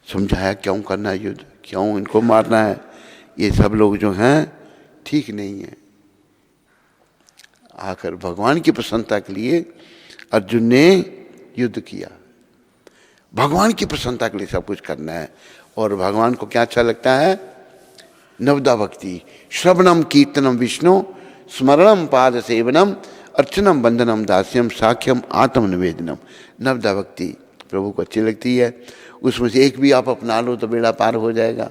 समझाया क्यों करना है युद्ध, क्यों इनको मारना है, ये सब लोग जो हैं ठीक नहीं है। आखिर भगवान की प्रसन्नता के लिए अर्जुन ने युद्ध किया। भगवान की प्रसन्नता के लिए सब कुछ करना है। और भगवान को क्या अच्छा लगता है? नवदा भक्ति, श्रवणम कीर्तनम विष्णु स्मरणम पाद सेवनम अर्चनम बंदनम दास्यम साख्यम आत्म निवेदनम। नवदा भक्ति प्रभु को अच्छी लगती है। उसमें से एक भी आप अपना लो तो बेड़ा पार हो जाएगा।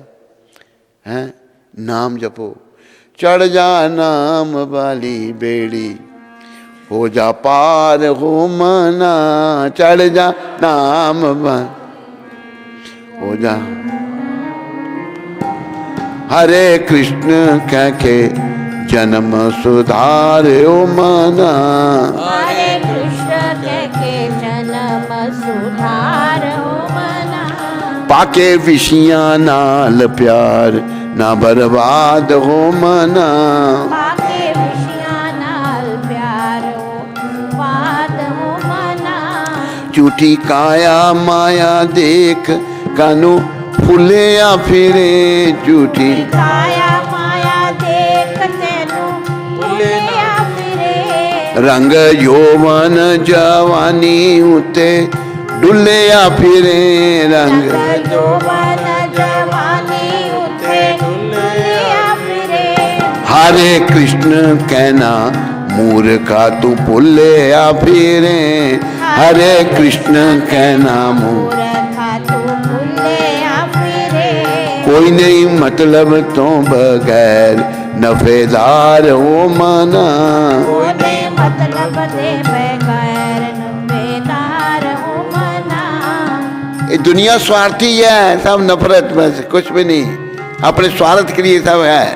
हैं, नाम जपो, चढ़ जा नाम वाली बेड़ी, हो जा पार हो मना, चढ़ जा नाम हो जा। हरे कृष्ण कह के जन्म सुधारो मना, हरे कृष्ण कह के जन्म सुधारो मना। पाके विषियां नाल प्यार ना बर्बाद हो मना, पाके विषियां नाल प्यार बर्बाद हो मना। झूठी काया माया देख कानू फूले या फिरे, झूठी काया माया देख तेनू फूले या फिरे। रंग यौवन जवानी उते डुले या फिरे, रंग यौवन जवानी उते डुले या फिरे। हरे कृष्ण कहना मूर्खा तू भूले या फिरे, हरे कृष्ण कहना मूर्खा तू भूले या फिरे। कोई नहीं मतलब तो बगैर नफेदार हो मना, कोई नहीं मतलब दे बगैर नफेदार हो मना। ये दुनिया स्वार्थी है, सब नफरत बस, कुछ भी नहीं, अपने स्वार्थ के लिए सब है।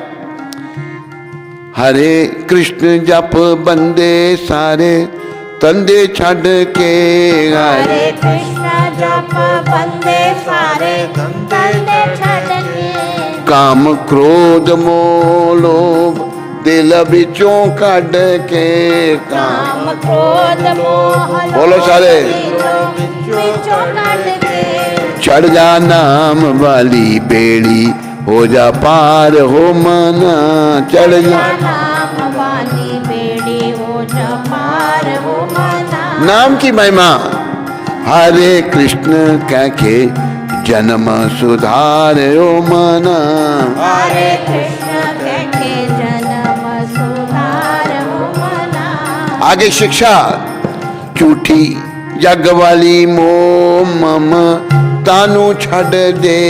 हरे कृष्ण जप बंदे सारे तंदे छड़ के, हरे कृष्ण जप बंदे सारे तंदे छड़ के। काम क्रोध मोह लोभ दिल बिचों कढ़ के काम काम क्रोध मोह बोलो सारे। बिचों काट के चढ़ जा नाम वाली बेड़ी हो जा पार हो मना चढ़ जा नाम वाली बेड़ी हो जा पार हो मना। नाम की महिमा हरे कृष्ण कह के जन्म सुधार ओ मना हरे कृष्ण कह के जन्म सुधार हो मना। आगे शिक्षा झूठी जग वाली मोह मम तानू छड़ दे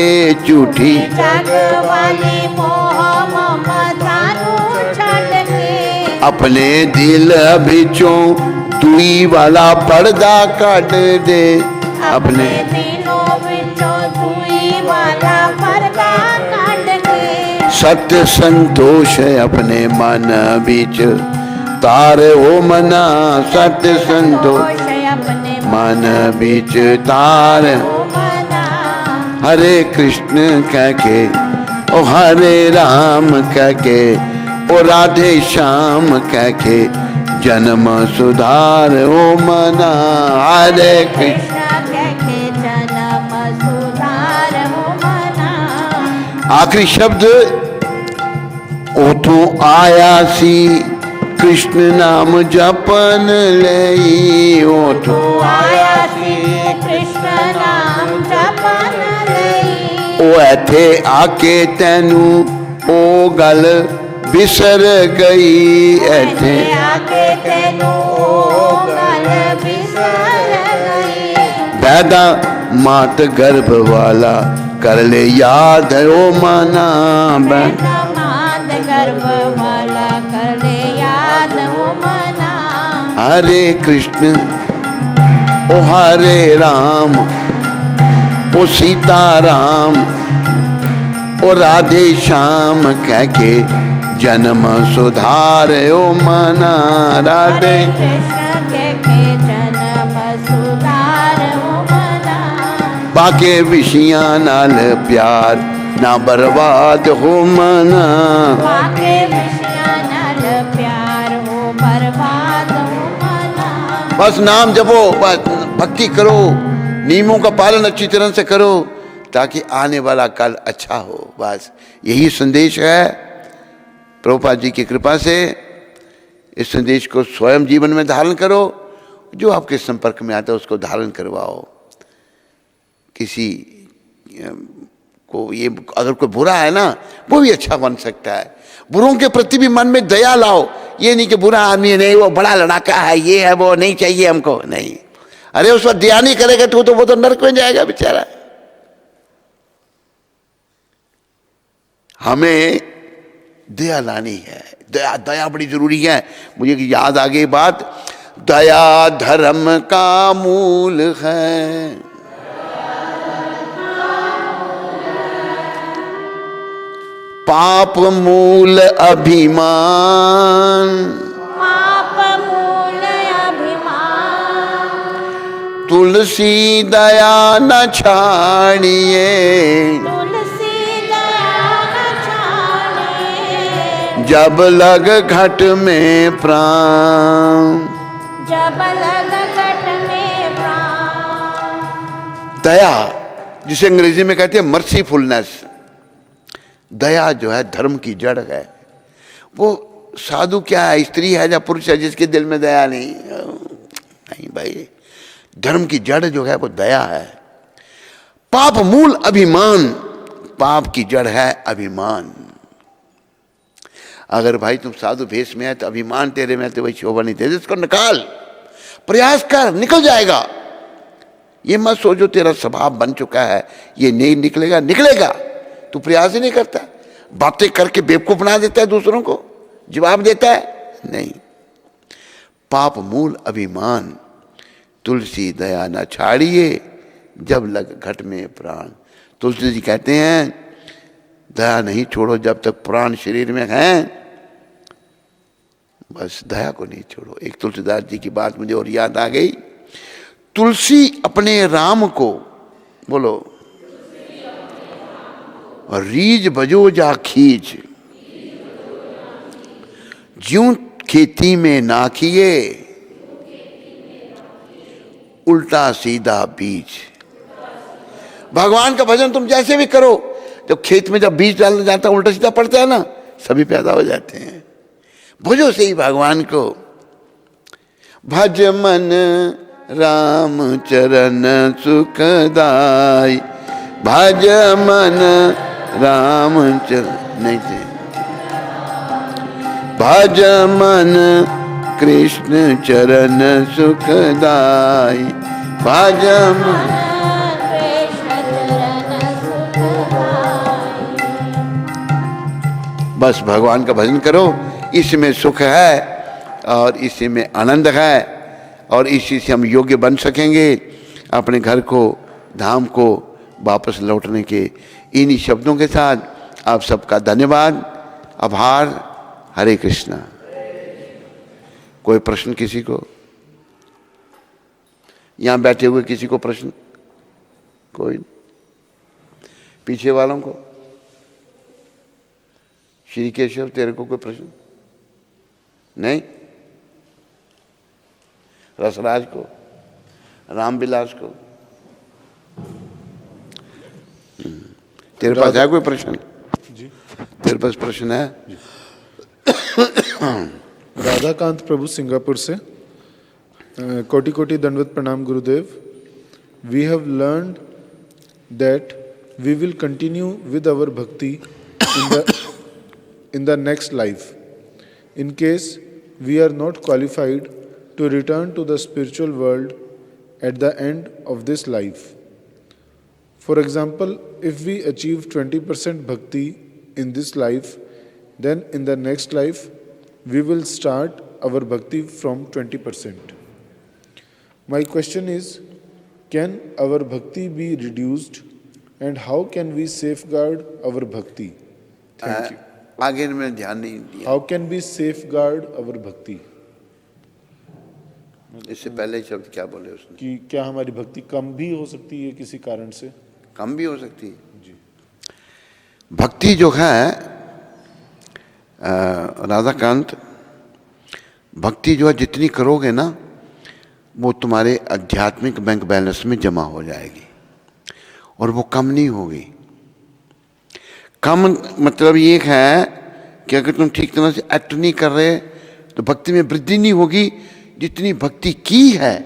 झूठी जग वाली मोह ममता नू छड़ के अपने दिल बिचों दुई वाला पर्दा कट दे अपने दिलों विचों दुई वाला पर्दा काट के सत्य संतोष अपने मन बीच तार ओ मना सत्य संतोष अपने मन बीच तार हो मना। हरे कृष्ण कह के ओ हरे राम कह के ओ राधे श्याम कह के जन्म सुधार ओ मना हरे कृष्ण कृष्ण कह के जन्म सुधार हो मना। आखिरी शब्द ओठों आया सी कृष्ण नाम जपन लई ओठों आया श्री कृष्ण नाम जपन लई ओ ऐथे आके तैनू ओ गल बिसर गई ऐथे आके तेनू गल बिसर गई। पैदा मात गर्भ वाला कर ले याद ओ मना माद गर्भ वाला कर ले याद हो मना। हरे कृष्ण ओ हरे राम ओ सीता राम ओ राधे श्याम कह के जन्म सुधार ओ मना राधे कृष्ण के जन्म सुधार हो मना। बाके विषियां नाल प्यार ना बर्बाद हो मना बाके विषया नाल प्यार हो बर्बाद हो मना। बस नाम जपो बस भक्ति करो नियमों का पालन अच्छी तरह से करो ताकि आने वाला कल अच्छा हो बस यही संदेश है प्रभुपाद जी की कृपा से। इस संदेश को स्वयं जीवन में धारण करो जो आपके संपर्क में आता है उसको धारण करवाओ। किसी को ये अगर कोई बुरा है ना वो भी अच्छा बन सकता है। बुरों के प्रति भी मन में दया लाओ। ये नहीं कि बुरा आदमी है नहीं वो बड़ा लड़ाका है ये है वो नहीं चाहिए हमको नहीं। अरे उस पर दया नहीं करेगा तो वो तो नरक में जाएगा बेचारा। हमें दया लानी है। दया दया बड़ी जरूरी है। मुझे याद आ गई बात दया धर्म का मूल है। पाप मूल अभिमान पाप मूल अभिमान तुलसी दया न छाड़िए तुलसी दया न छाड़े जब लग घट में प्राण। जब लग घट में प्राण। दया जिसे अंग्रेजी में कहते हैं मर्सीफुलनेस। दया जो है धर्म की जड़ है। वो साधु क्या है स्त्री है या पुरुष है जिसके दिल में दया नहीं भाई। धर्म की जड़ जो है वो दया है। पाप मूल अभिमान पाप की जड़ है अभिमान। अगर भाई तुम साधु भेष में है तो अभिमान तेरे में तो वही शोभा नहीं तेरे इसको निकाल प्रयास कर निकल जाएगा। ये मत सोचो तेरा स्वभाव बन चुका है ये नहीं निकलेगा निकलेगा। तू प्रयास ही नहीं करता बातें करके बेवकूफ बना देता है दूसरों को जवाब देता है नहीं। पाप मूल अभिमान तुलसी दया न छाड़िए जब लग घट में प्राण। तुलसी जी कहते हैं दया नहीं छोड़ो जब तक प्राण शरीर में हैं। बस दया को नहीं छोड़ो। एक तुलसीदास जी की बात मुझे और याद आ गई। तुलसी अपने राम को बोलो रीज बजो जा खींच ज्यों खेती में नाखिए उल्टा सीधा बीज। भगवान का भजन तुम जैसे भी करो, जब खेत में जब बीज डालना जाता है उल्टा सीधा पड़ता है ना, सभी पैदा हो जाते हैं। भजो से ही भगवान को। भज मन राम चरण सुखदाई, भज मन राम चरण, नहीं थे, भज मन कृष्ण चरण सुखदाई, भज मन। बस भगवान का भजन करो, इसमें सुख है और इसी में आनंद है, और इसी से हम योग्य बन सकेंगे अपने घर को, धाम को वापस लौटने के। इन्हीं शब्दों के साथ आप सबका धन्यवाद, आभार। हरे कृष्णा। कोई प्रश्न किसी को? यहाँ बैठे हुए किसी को प्रश्न? कोई? पीछे वालों को? श्री केशव तेरे को कोई प्रश्न? नहीं? रसराज को, रामविलास को? तेरे पास है कोई प्रश्न? जी, तेरे पास प्रश्न है? राधाकांत प्रभु सिंगापुर से। कोटि कोटि दंडवत प्रणाम गुरुदेव। We have learned that we will continue with our bhakti in the next life. In case we are not qualified to return to the spiritual world at the end of this life. For example, if we achieve 20% bhakti in this life, then in the next life we will start our bhakti from 20%. My question is, can our bhakti be reduced and how can we safeguard our bhakti? Thank you. आगे में ध्यान नहीं दिया। How can we safeguard our bhakti? इससे पहले शब्द क्या बोले उसने? कि क्या हमारी भक्ति कम भी हो सकती है किसी कारण से? कम भी हो सकती है जी। भक्ति जो है राधाकांत, भक्ति जो है जितनी करोगे ना वो तुम्हारे आध्यात्मिक बैंक बैलेंस में जमा हो जाएगी और वो कम नहीं होगी। कम मतलब ये है कि अगर तुम ठीक तरह से एक्ट नहीं कर रहे तो भक्ति में वृद्धि नहीं होगी। जितनी भक्ति की है,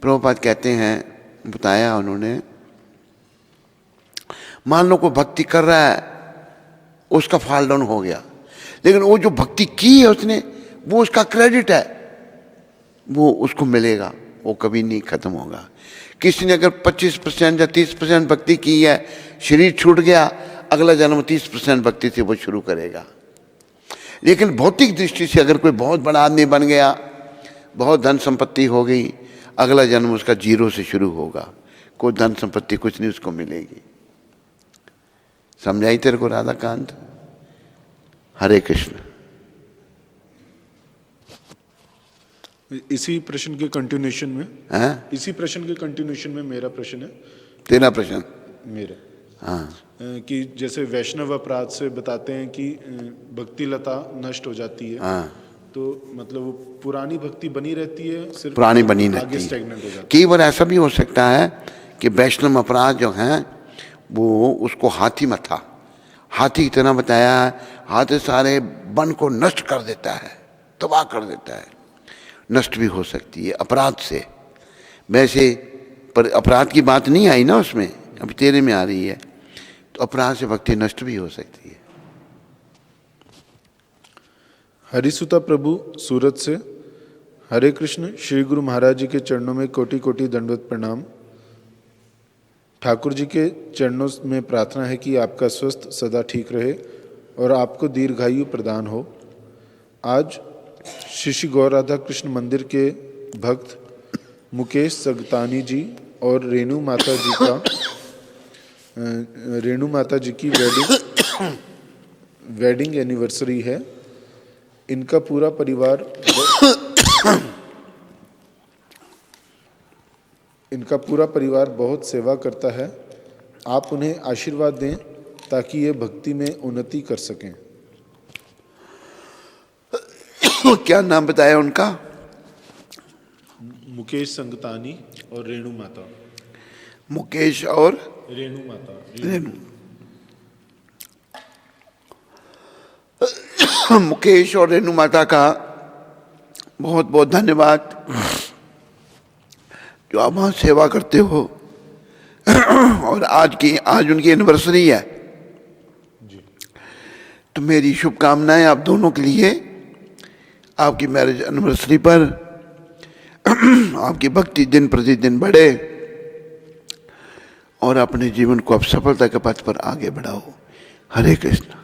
प्रभुपाद कहते हैं, बताया उन्होंने, मान लो कोई भक्ति कर रहा है, उसका फॉल डाउन हो गया, लेकिन वो जो भक्ति की है उसने, वो उसका क्रेडिट है, वो उसको मिलेगा, वो कभी नहीं खत्म होगा। किसी ने अगर 25% या 30% भक्ति की है, शरीर छूट गया, अगला जन्म 30% भक्ति से वो शुरू करेगा। लेकिन भौतिक दृष्टि से अगर कोई बहुत बड़ा आदमी बन गया, बहुत धन संपत्ति हो गई, अगला जन्म उसका 0 से शुरू होगा, कोई धन संपत्ति कुछ नहीं उसको मिलेगी। समझाई तेरे को राधाकांत? हरे कृष्ण। इसी प्रश्न के कंटिन्यूशन में हाँ? इसी प्रश्न के कंटिन्यूशन में मेरा प्रश्न है। तेरा प्रश्न? मेरा हाँ। कि जैसे वैष्णव अपराध से बताते हैं कि भक्ति लता नष्ट हो जाती है। हाँ। तो मतलब वो पुरानी भक्ति बनी रहती है, सिर्फ पुरानी बनी रहती आगे है। स्टैग्नेंट हो जाती है। कई बार ऐसा भी हो सकता है कि वैष्णव अपराध जो हैं वो उसको हाथी मथा, हाथी की तरह बताया है, हाथी सारे वन को नष्ट कर देता है, तबाह कर देता है। नष्ट भी हो सकती है अपराध से। वैसे पर अपराध की बात नहीं आई ना उसमें, अब तेरे में आ रही है, तो अपराध से भक्ति नष्ट भी हो सकती है। हरिसुता प्रभु सूरत से। हरे कृष्ण। श्री गुरु महाराज जी के चरणों में कोटि कोटि दंडवत प्रणाम। ठाकुर जी के चरणों में प्रार्थना है कि आपका स्वास्थ्य सदा ठीक रहे और आपको दीर्घायु प्रदान हो। आज श्री गौर राधा कृष्ण मंदिर के भक्त मुकेश सगतानी जी और रेणु माता जी की वेडिंग एनिवर्सरी है। इनका पूरा परिवार बहुत सेवा करता है। आप उन्हें आशीर्वाद दें ताकि ये भक्ति में उन्नति कर सकें। क्या नाम बताया उनका? मुकेश संगतानी और रेणु माता। मुकेश और रेणु माता। रेणु। मुकेश और रेणु माता का बहुत बहुत धन्यवाद जो आप वहाँ सेवा करते हो। और आज उनकी एनिवर्सरी है, तो मेरी शुभकामनाएं आप दोनों के लिए, आपकी मैरिज एनिवर्सरी पर आपकी भक्ति दिन प्रतिदिन बढ़े और अपने जीवन को आप सफलता के पथ पर आगे बढ़ाओ। हरे कृष्ण।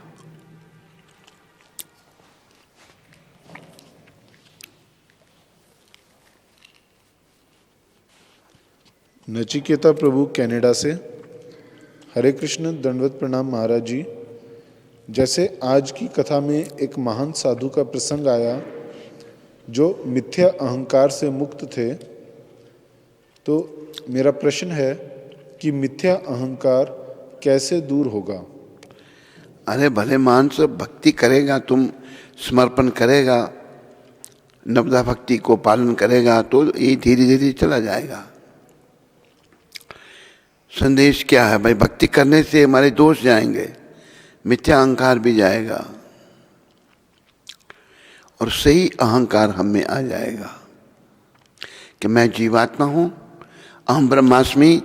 नचिकेता प्रभु कनाडा से। हरे कृष्ण, दंडवत प्रणाम महाराज जी। जैसे आज की कथा में एक महान साधु का प्रसंग आया जो मिथ्या अहंकार से मुक्त थे, तो मेरा प्रश्न है कि मिथ्या अहंकार कैसे दूर होगा? अरे भले मानस भक्ति करेगा, तुम समर्पण करेगा, नवदा भक्ति को पालन करेगा तो ये धीरे धीरे चला जाएगा। संदेश क्या है भाई? भक्ति करने से हमारे दोष जाएंगे, मिथ्या अहंकार भी जाएगा और सही अहंकार हम में आ जाएगा कि मैं जीवात्मा हूं, अहम ब्रह्मास्मि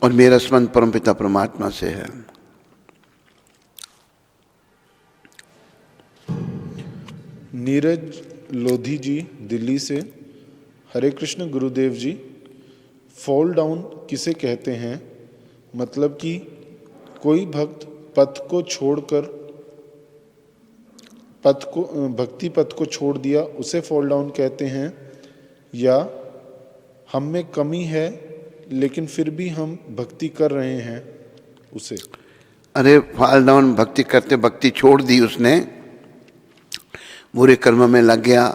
और मेरा संबंध परमपिता परमात्मा से है। नीरज लोधी जी दिल्ली से। हरे कृष्ण गुरुदेव जी, फॉल डाउन किसे कहते हैं? मतलब कि कोई भक्त पथ को छोड़कर भक्ति पथ को छोड़ दिया, उसे फॉल डाउन कहते हैं, या हम में कमी है लेकिन फिर भी हम भक्ति कर रहे हैं उसे? अरे फॉल डाउन भक्ति करते भक्ति छोड़ दी उसने, बुरे कर्म में लग गया,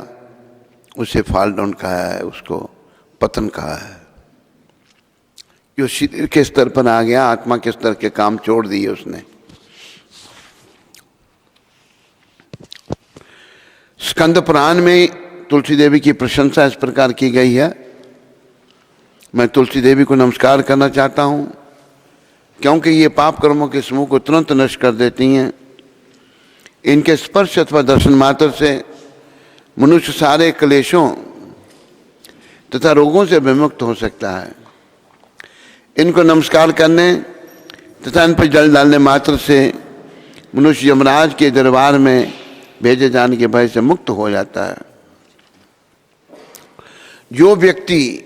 उसे फॉल डाउन कहा है, उसको पतन कहा है। जो शरीर के स्तर पर आ गया, आत्मा के स्तर के काम छोड़ दिए उसने। स्कंद पुराण में तुलसी देवी की प्रशंसा इस प्रकार की गई है। मैं तुलसी देवी को नमस्कार करना चाहता हूं क्योंकि ये पाप कर्मों के समूह को तुरंत नष्ट कर देती हैं। इनके स्पर्श अथवा दर्शन मात्र से मनुष्य सारे क्लेशों तथा रोगों से विमुक्त हो सकता है। इनको नमस्कार करने तथा इन पर जल डालने मात्र से मनुष्य यमराज के दरबार में भेजे जाने के भय से मुक्त हो जाता है। जो व्यक्ति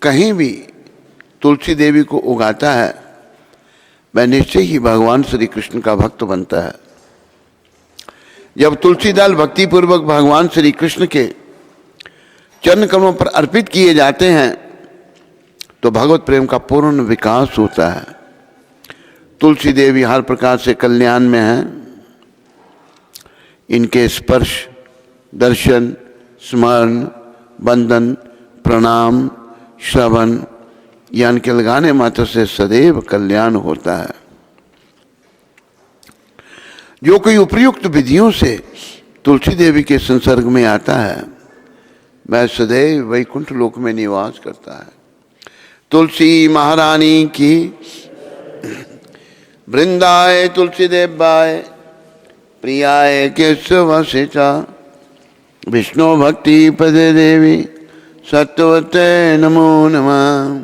कहीं भी तुलसी देवी को उगाता है वह निश्चय ही भगवान श्री कृष्ण का भक्त बनता है। जब तुलसी दल भक्तिपूर्वक भगवान श्री कृष्ण के चरण कमलों पर अर्पित किए जाते हैं तो भगवत प्रेम का पूर्ण विकास होता है। तुलसी देवी हर प्रकार से कल्याण में है। इनके स्पर्श, दर्शन, स्मरण, वंदन, प्रणाम, श्रवण या इनके लगाने मात्र से सदैव कल्याण होता है। जो कोई उपयुक्त विधियों से तुलसी देवी के संसर्ग में आता है वह सदैव वैकुंठ लोक में निवास करता है। तुलसी महारानी की। वृंदाय तुलसी देवाय प्रियाय केशवसिता विष्णु भक्ति पदे देवी सत्वते नमो नमः।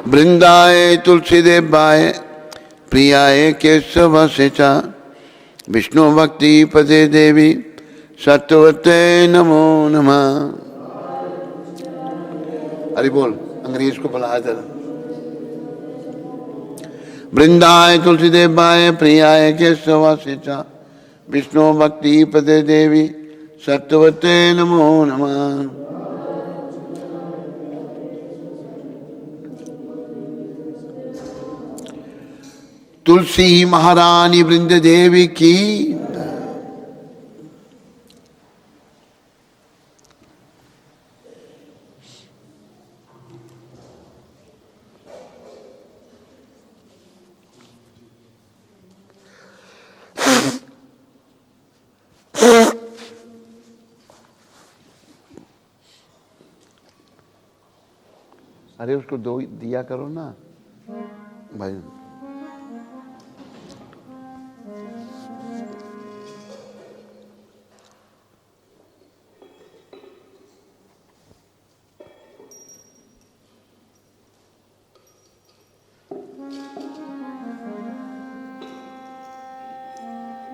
वृंदाय तुलसी देवाय प्रियाय केशवसिता विष्णु भक्ति पदे देवी सत्वते नमो नमः। अरे बोल, अंग्रेज को बुलाया जरा। वृंदाय तुलसी देवाय प्रियाय केशवसिता विष्णु भक्ति पदे देवी सत्वते नमो नमः। तुलसी महारानी वृंद देवी की। अरे उसको दो दिया करो ना भजन।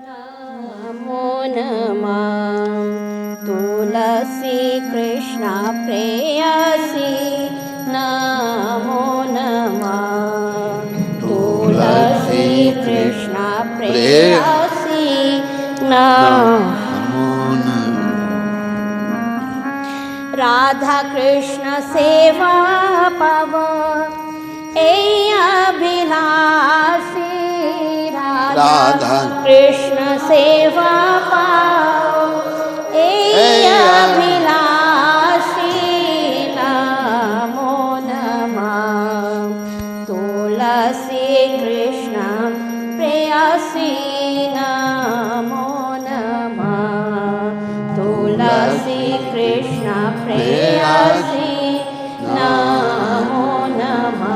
नमो नमः तुलसी कृष्ण प्रेयसी नमो नमः तुलसी कृष्ण प्रेयसी नमो राधा कृष्ण सेवा पाव अभिलाषी राधा कृष्ण सेवा पाव अभिलाषी नमो नमः तुलसी कृष्ण प्रेयसी नमो नमः तुलसी कृष्ण प्रेयसी नमो नमः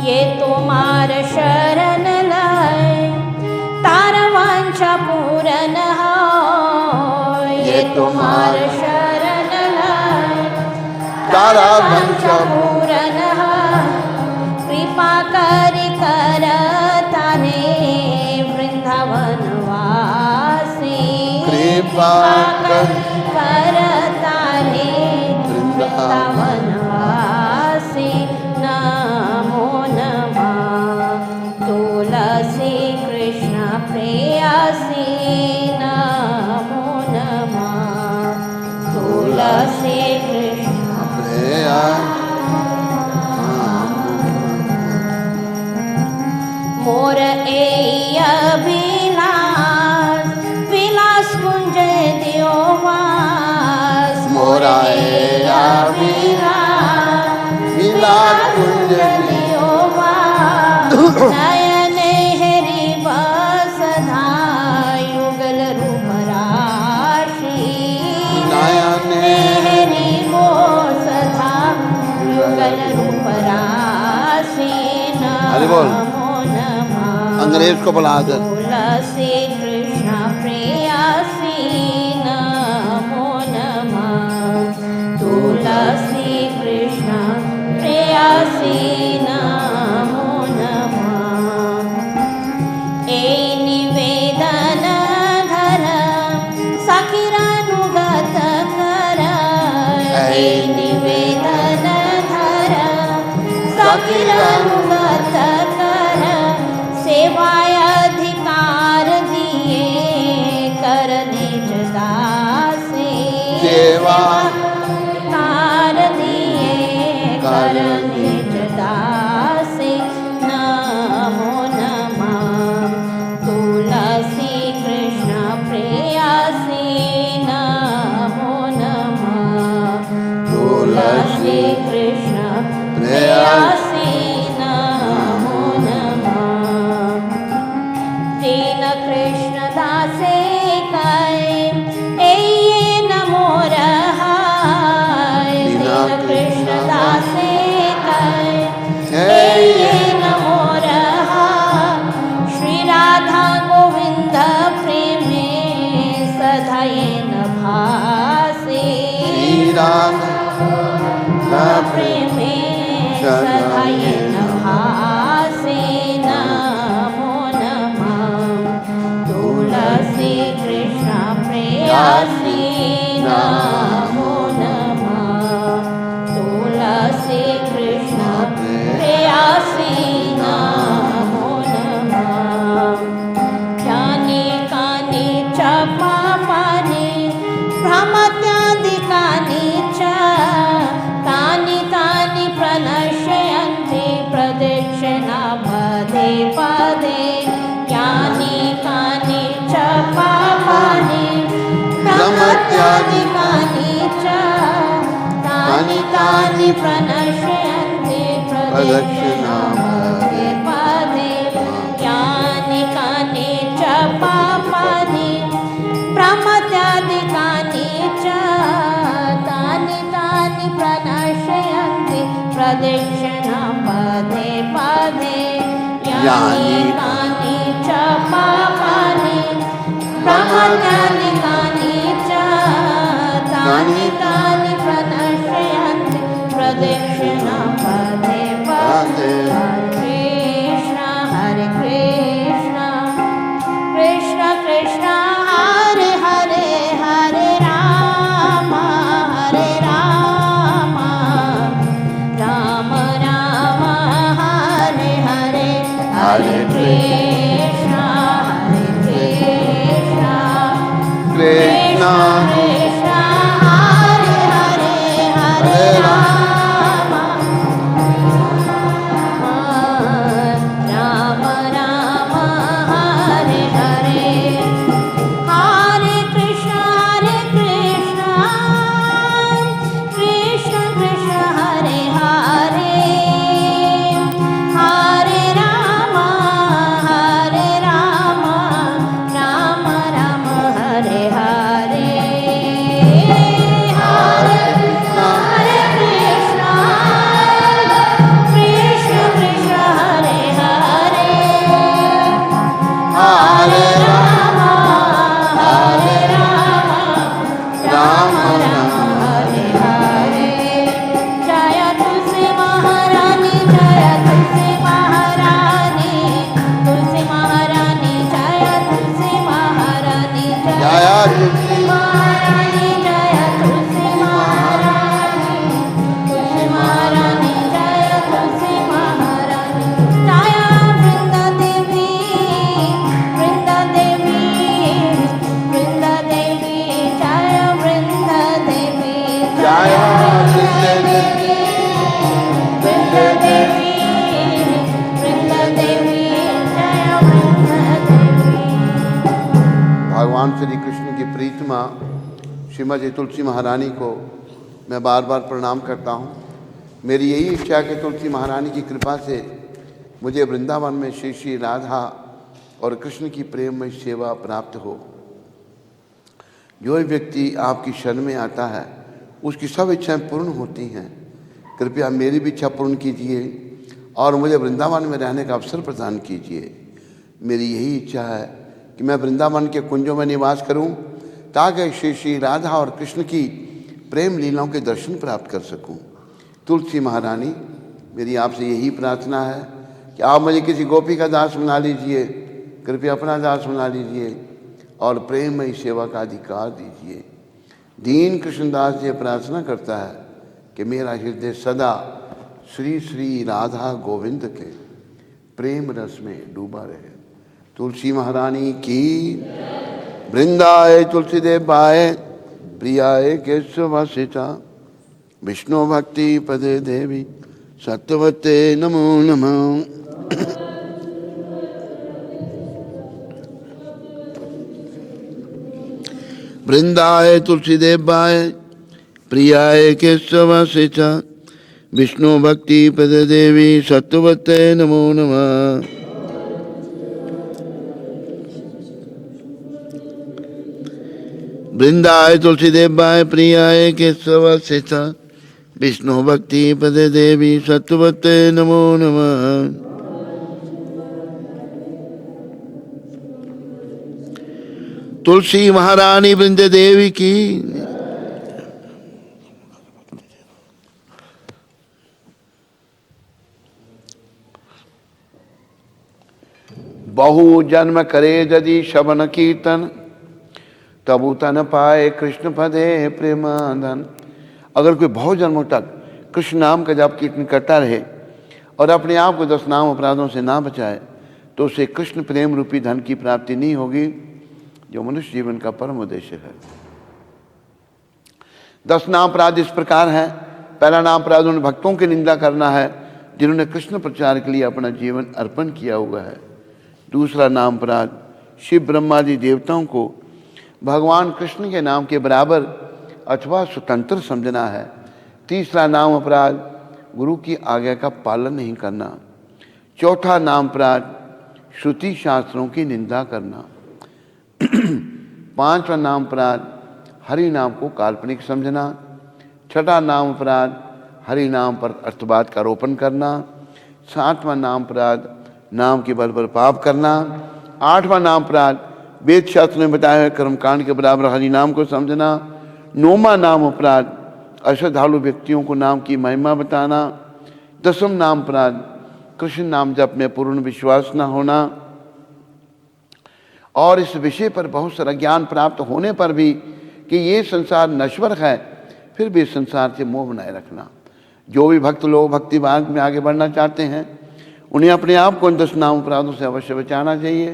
ये तुम्हार शरण लय तार वांछा पूरन हो ये तुम्हार शरण लय तारा वांछा पूरन हो कृपा करि करताने वृंदावन वासी कृपा करताने वृंदावन वासी नमो नमः तुलसी कृष्ण प्रेयसी नमो नमः तुलसी कृष्ण मोर अभिलाष विलास कुंज दियो वास मोरा अभिलाष विलास कुंज दियो वास नयन हरि बसधा युगल रूप राशि नयन हरि बसधा युगल रूप राशि हरि बोल। नमो नमः अंग्रेज को बुला दे। तुलसी कृष्ण प्रेयसी नमो नमः तुलसी कृष्ण प्रेयसी नमो नमः ए निवेदन धर सखिरानुगत कर ए निवेदन धर सखिरानुगत कर सेवाय अधिकार दिए कर निज दासे सेवा अधिकार दिए कर निज दासे नमो नमः तुलसी कृष्ण प्रेयसी नमो नमः तुलसी कृष्ण प्रेयसी नमो नमः दीन कृष्ण दासे कै नमो रहाय दीन कृष्ण दासे कै नमो रहाय श्री राधा गोविंद प्रेमे सधयन भासे श्री राधा प्रेमे सधयन भासे नमो नमः तुलसी कृष्ण प्रेयसी नमो नमः तुलसी कृष्ण प्रेयसी नमो नमः ज्ञानी कानि च पापानि भ्रमत्यादिकानि च तानि तानि प्रणश्यन्ति प्रदक्षिणा पदे पदे ज्ञानी कानि च पापानि भ्रमत्यादिकानि च तानि तानि प्रणश्यन्ति प्रदक्षिणा पदे पदे ज्ञानी कानि च पापानि प्रमत्यादिकानि च तानि तानि प्रणश्यन्ति पदे पदे यानी कानि च पापानि ब्रह्मज्ञानि कानि च तानि तानि प्रणश्यन्ति प्रदक्षिणा पदे पदे हरे कृष्ण कृष्ण कृष्ण हरे हरे हरे राम राम राम हरे हरे हरे कृष्ण कृष्ण कृष्ण हरे हरे हरे राम राम राम हरे हरे हरे कृष्ण कृष्ण कृष्ण हरे हरे हरे राम राम राम हरे हरे हरे कृष्ण कृष्ण कृष्ण हरे हरे हरे राम राम हरे हरे जय तुलसी महारानी जय तुलसी महारानी तुलसी महारानी जय तुलसी महारानी जय तुलसी महारानी जय तुलसी महारानी तुलसी महारानी जय तुलसी महारानी जय वृंदा देवी वृंदा देवी वृंदा देवी जय वृंदा देवी जय वृंदा देवी वृंदा देवी जय वृंदा देवी। भगवान श्री कृष्ण की प्रीतमा श्रीमती तुलसी महारानी को मैं बार बार प्रणाम करता हूँ। मेरी यही इच्छा है कि तुलसी महारानी की कृपा से मुझे वृंदावन में श्री श्री राधा और कृष्ण की प्रेममय सेवा प्राप्त हो। जो व्यक्ति आपकी शरण में आता है उसकी सब इच्छाएं पूर्ण होती हैं। कृपया मेरी भी इच्छा पूर्ण कीजिए और मुझे वृंदावन में रहने का अवसर प्रदान कीजिए। मेरी यही इच्छा है कि मैं वृंदावन के कुंजों में निवास करूं ताकि श्री श्री राधा और कृष्ण की प्रेम लीलाओं के दर्शन प्राप्त कर सकूं। तुलसी महारानी, मेरी आपसे यही प्रार्थना है कि आप मुझे किसी गोपी का दास बना लीजिए, कृपया अपना दास बना लीजिए और प्रेममयी सेवा का अधिकार दीजिए। दीन कृष्णदास ये प्रार्थना करता है कि मेरा हृदय सदा श्री श्री राधा गोविंद के प्रेम रस में डूबा रहे। तुलसी महारानी की। वृंदाए तुलसीदेव बाए प्रियाए केशवासिता विष्णु भक्ति पदे देवी सत्यवते नमो नमः। वृंदाए तुलसीदेव बाए प्रियाए केशवासिता विष्णु भक्ति पदे देवी सत्यवते नमो नमः। वृंदाए तुलसीदेव बाय प्रियाय केशवासिता विष्णु भक्ति पदे देवी सत्यवते नमो नमः। तुलसी महारानी वृंद देवी की। बहु जन्म करे यदि शवन कीर्तन तबु तन पाए कृष्ण पदे प्रेमाधन। अगर कोई बहुत जन्मों तक कृष्ण नाम का जाप कीर्तन करता रहे और अपने आप को 10 नाम अपराधों से ना बचाए तो उसे कृष्ण प्रेम रूपी धन की प्राप्ति नहीं होगी, जो मनुष्य जीवन का परम उद्देश्य है। 10 नाम अपराध इस प्रकार है। पहला नाम अपराध उन भक्तों की निंदा करना है जिन्होंने कृष्ण प्रचार के लिए अपना जीवन अर्पण किया हुआ है। दूसरा नाम अपराध शिव ब्रह्मादि देवताओं को भगवान कृष्ण के नाम के बराबर अथवा स्वतंत्र समझना है। तीसरा नाम अपराध गुरु की आज्ञा का पालन नहीं करना। चौथा नाम अपराध श्रुति शास्त्रों की निंदा करना। 5वां नाम अपराध हरि नाम को काल्पनिक समझना। 6ठा नाम अपराध हरि नाम पर अर्थवाद का आरोपण करना। 7वां नाम अपराध नाम के बल पर पाप करना। 8वां नाम अपराध वेद शास्त्र ने बताया है कर्मकांड के बराबर हरि नाम को समझना। 9वां नाम अपराध अश्रद्धालु व्यक्तियों को नाम की महिमा बताना। 10वां नाम अपराध कृष्ण नाम जप में पूर्ण विश्वास न होना। और इस विषय पर बहुत सारा ज्ञान प्राप्त होने पर भी कि ये संसार नश्वर है, फिर भी संसार से मोह बनाए रखना। जो भी भक्त लोग भक्ति मार्ग में आगे बढ़ना चाहते हैं उन्हें अपने आप को इन 10 नाम अपराधों से अवश्य बचाना चाहिए,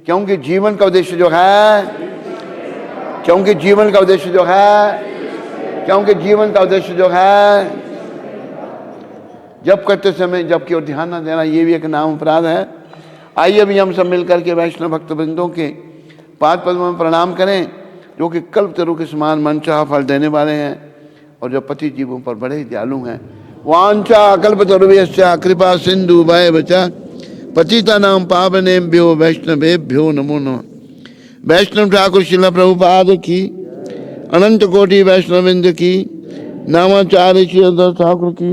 क्योंकि जीवन का उद्देश्य जो है क्योंकि जीवन का उद्देश्य जो है जब करते समय जब की ओर ध्यान न देना, ये भी एक नाम अपराध है। आइए अभी हम सब मिलकर के वैष्णव भक्तवृंदों के पाद पद्मों में प्रणाम करें, जो कि कल्प तरु के समान मनचाहा फल देने वाले हैं और जो पति जीवों पर बड़े ही दयालु हैं। वांछा कल्पतरुभ्यश्च कृपा सिंधु भयवच पतितानां पावनेभ्यो वैष्णवेभ्यो नमो नमः। वैष्णव ठाकुर शिला प्रभुपाद की, अनंत कोटि वैष्णविंद की, नामाचार्य श्री ठाकुर की।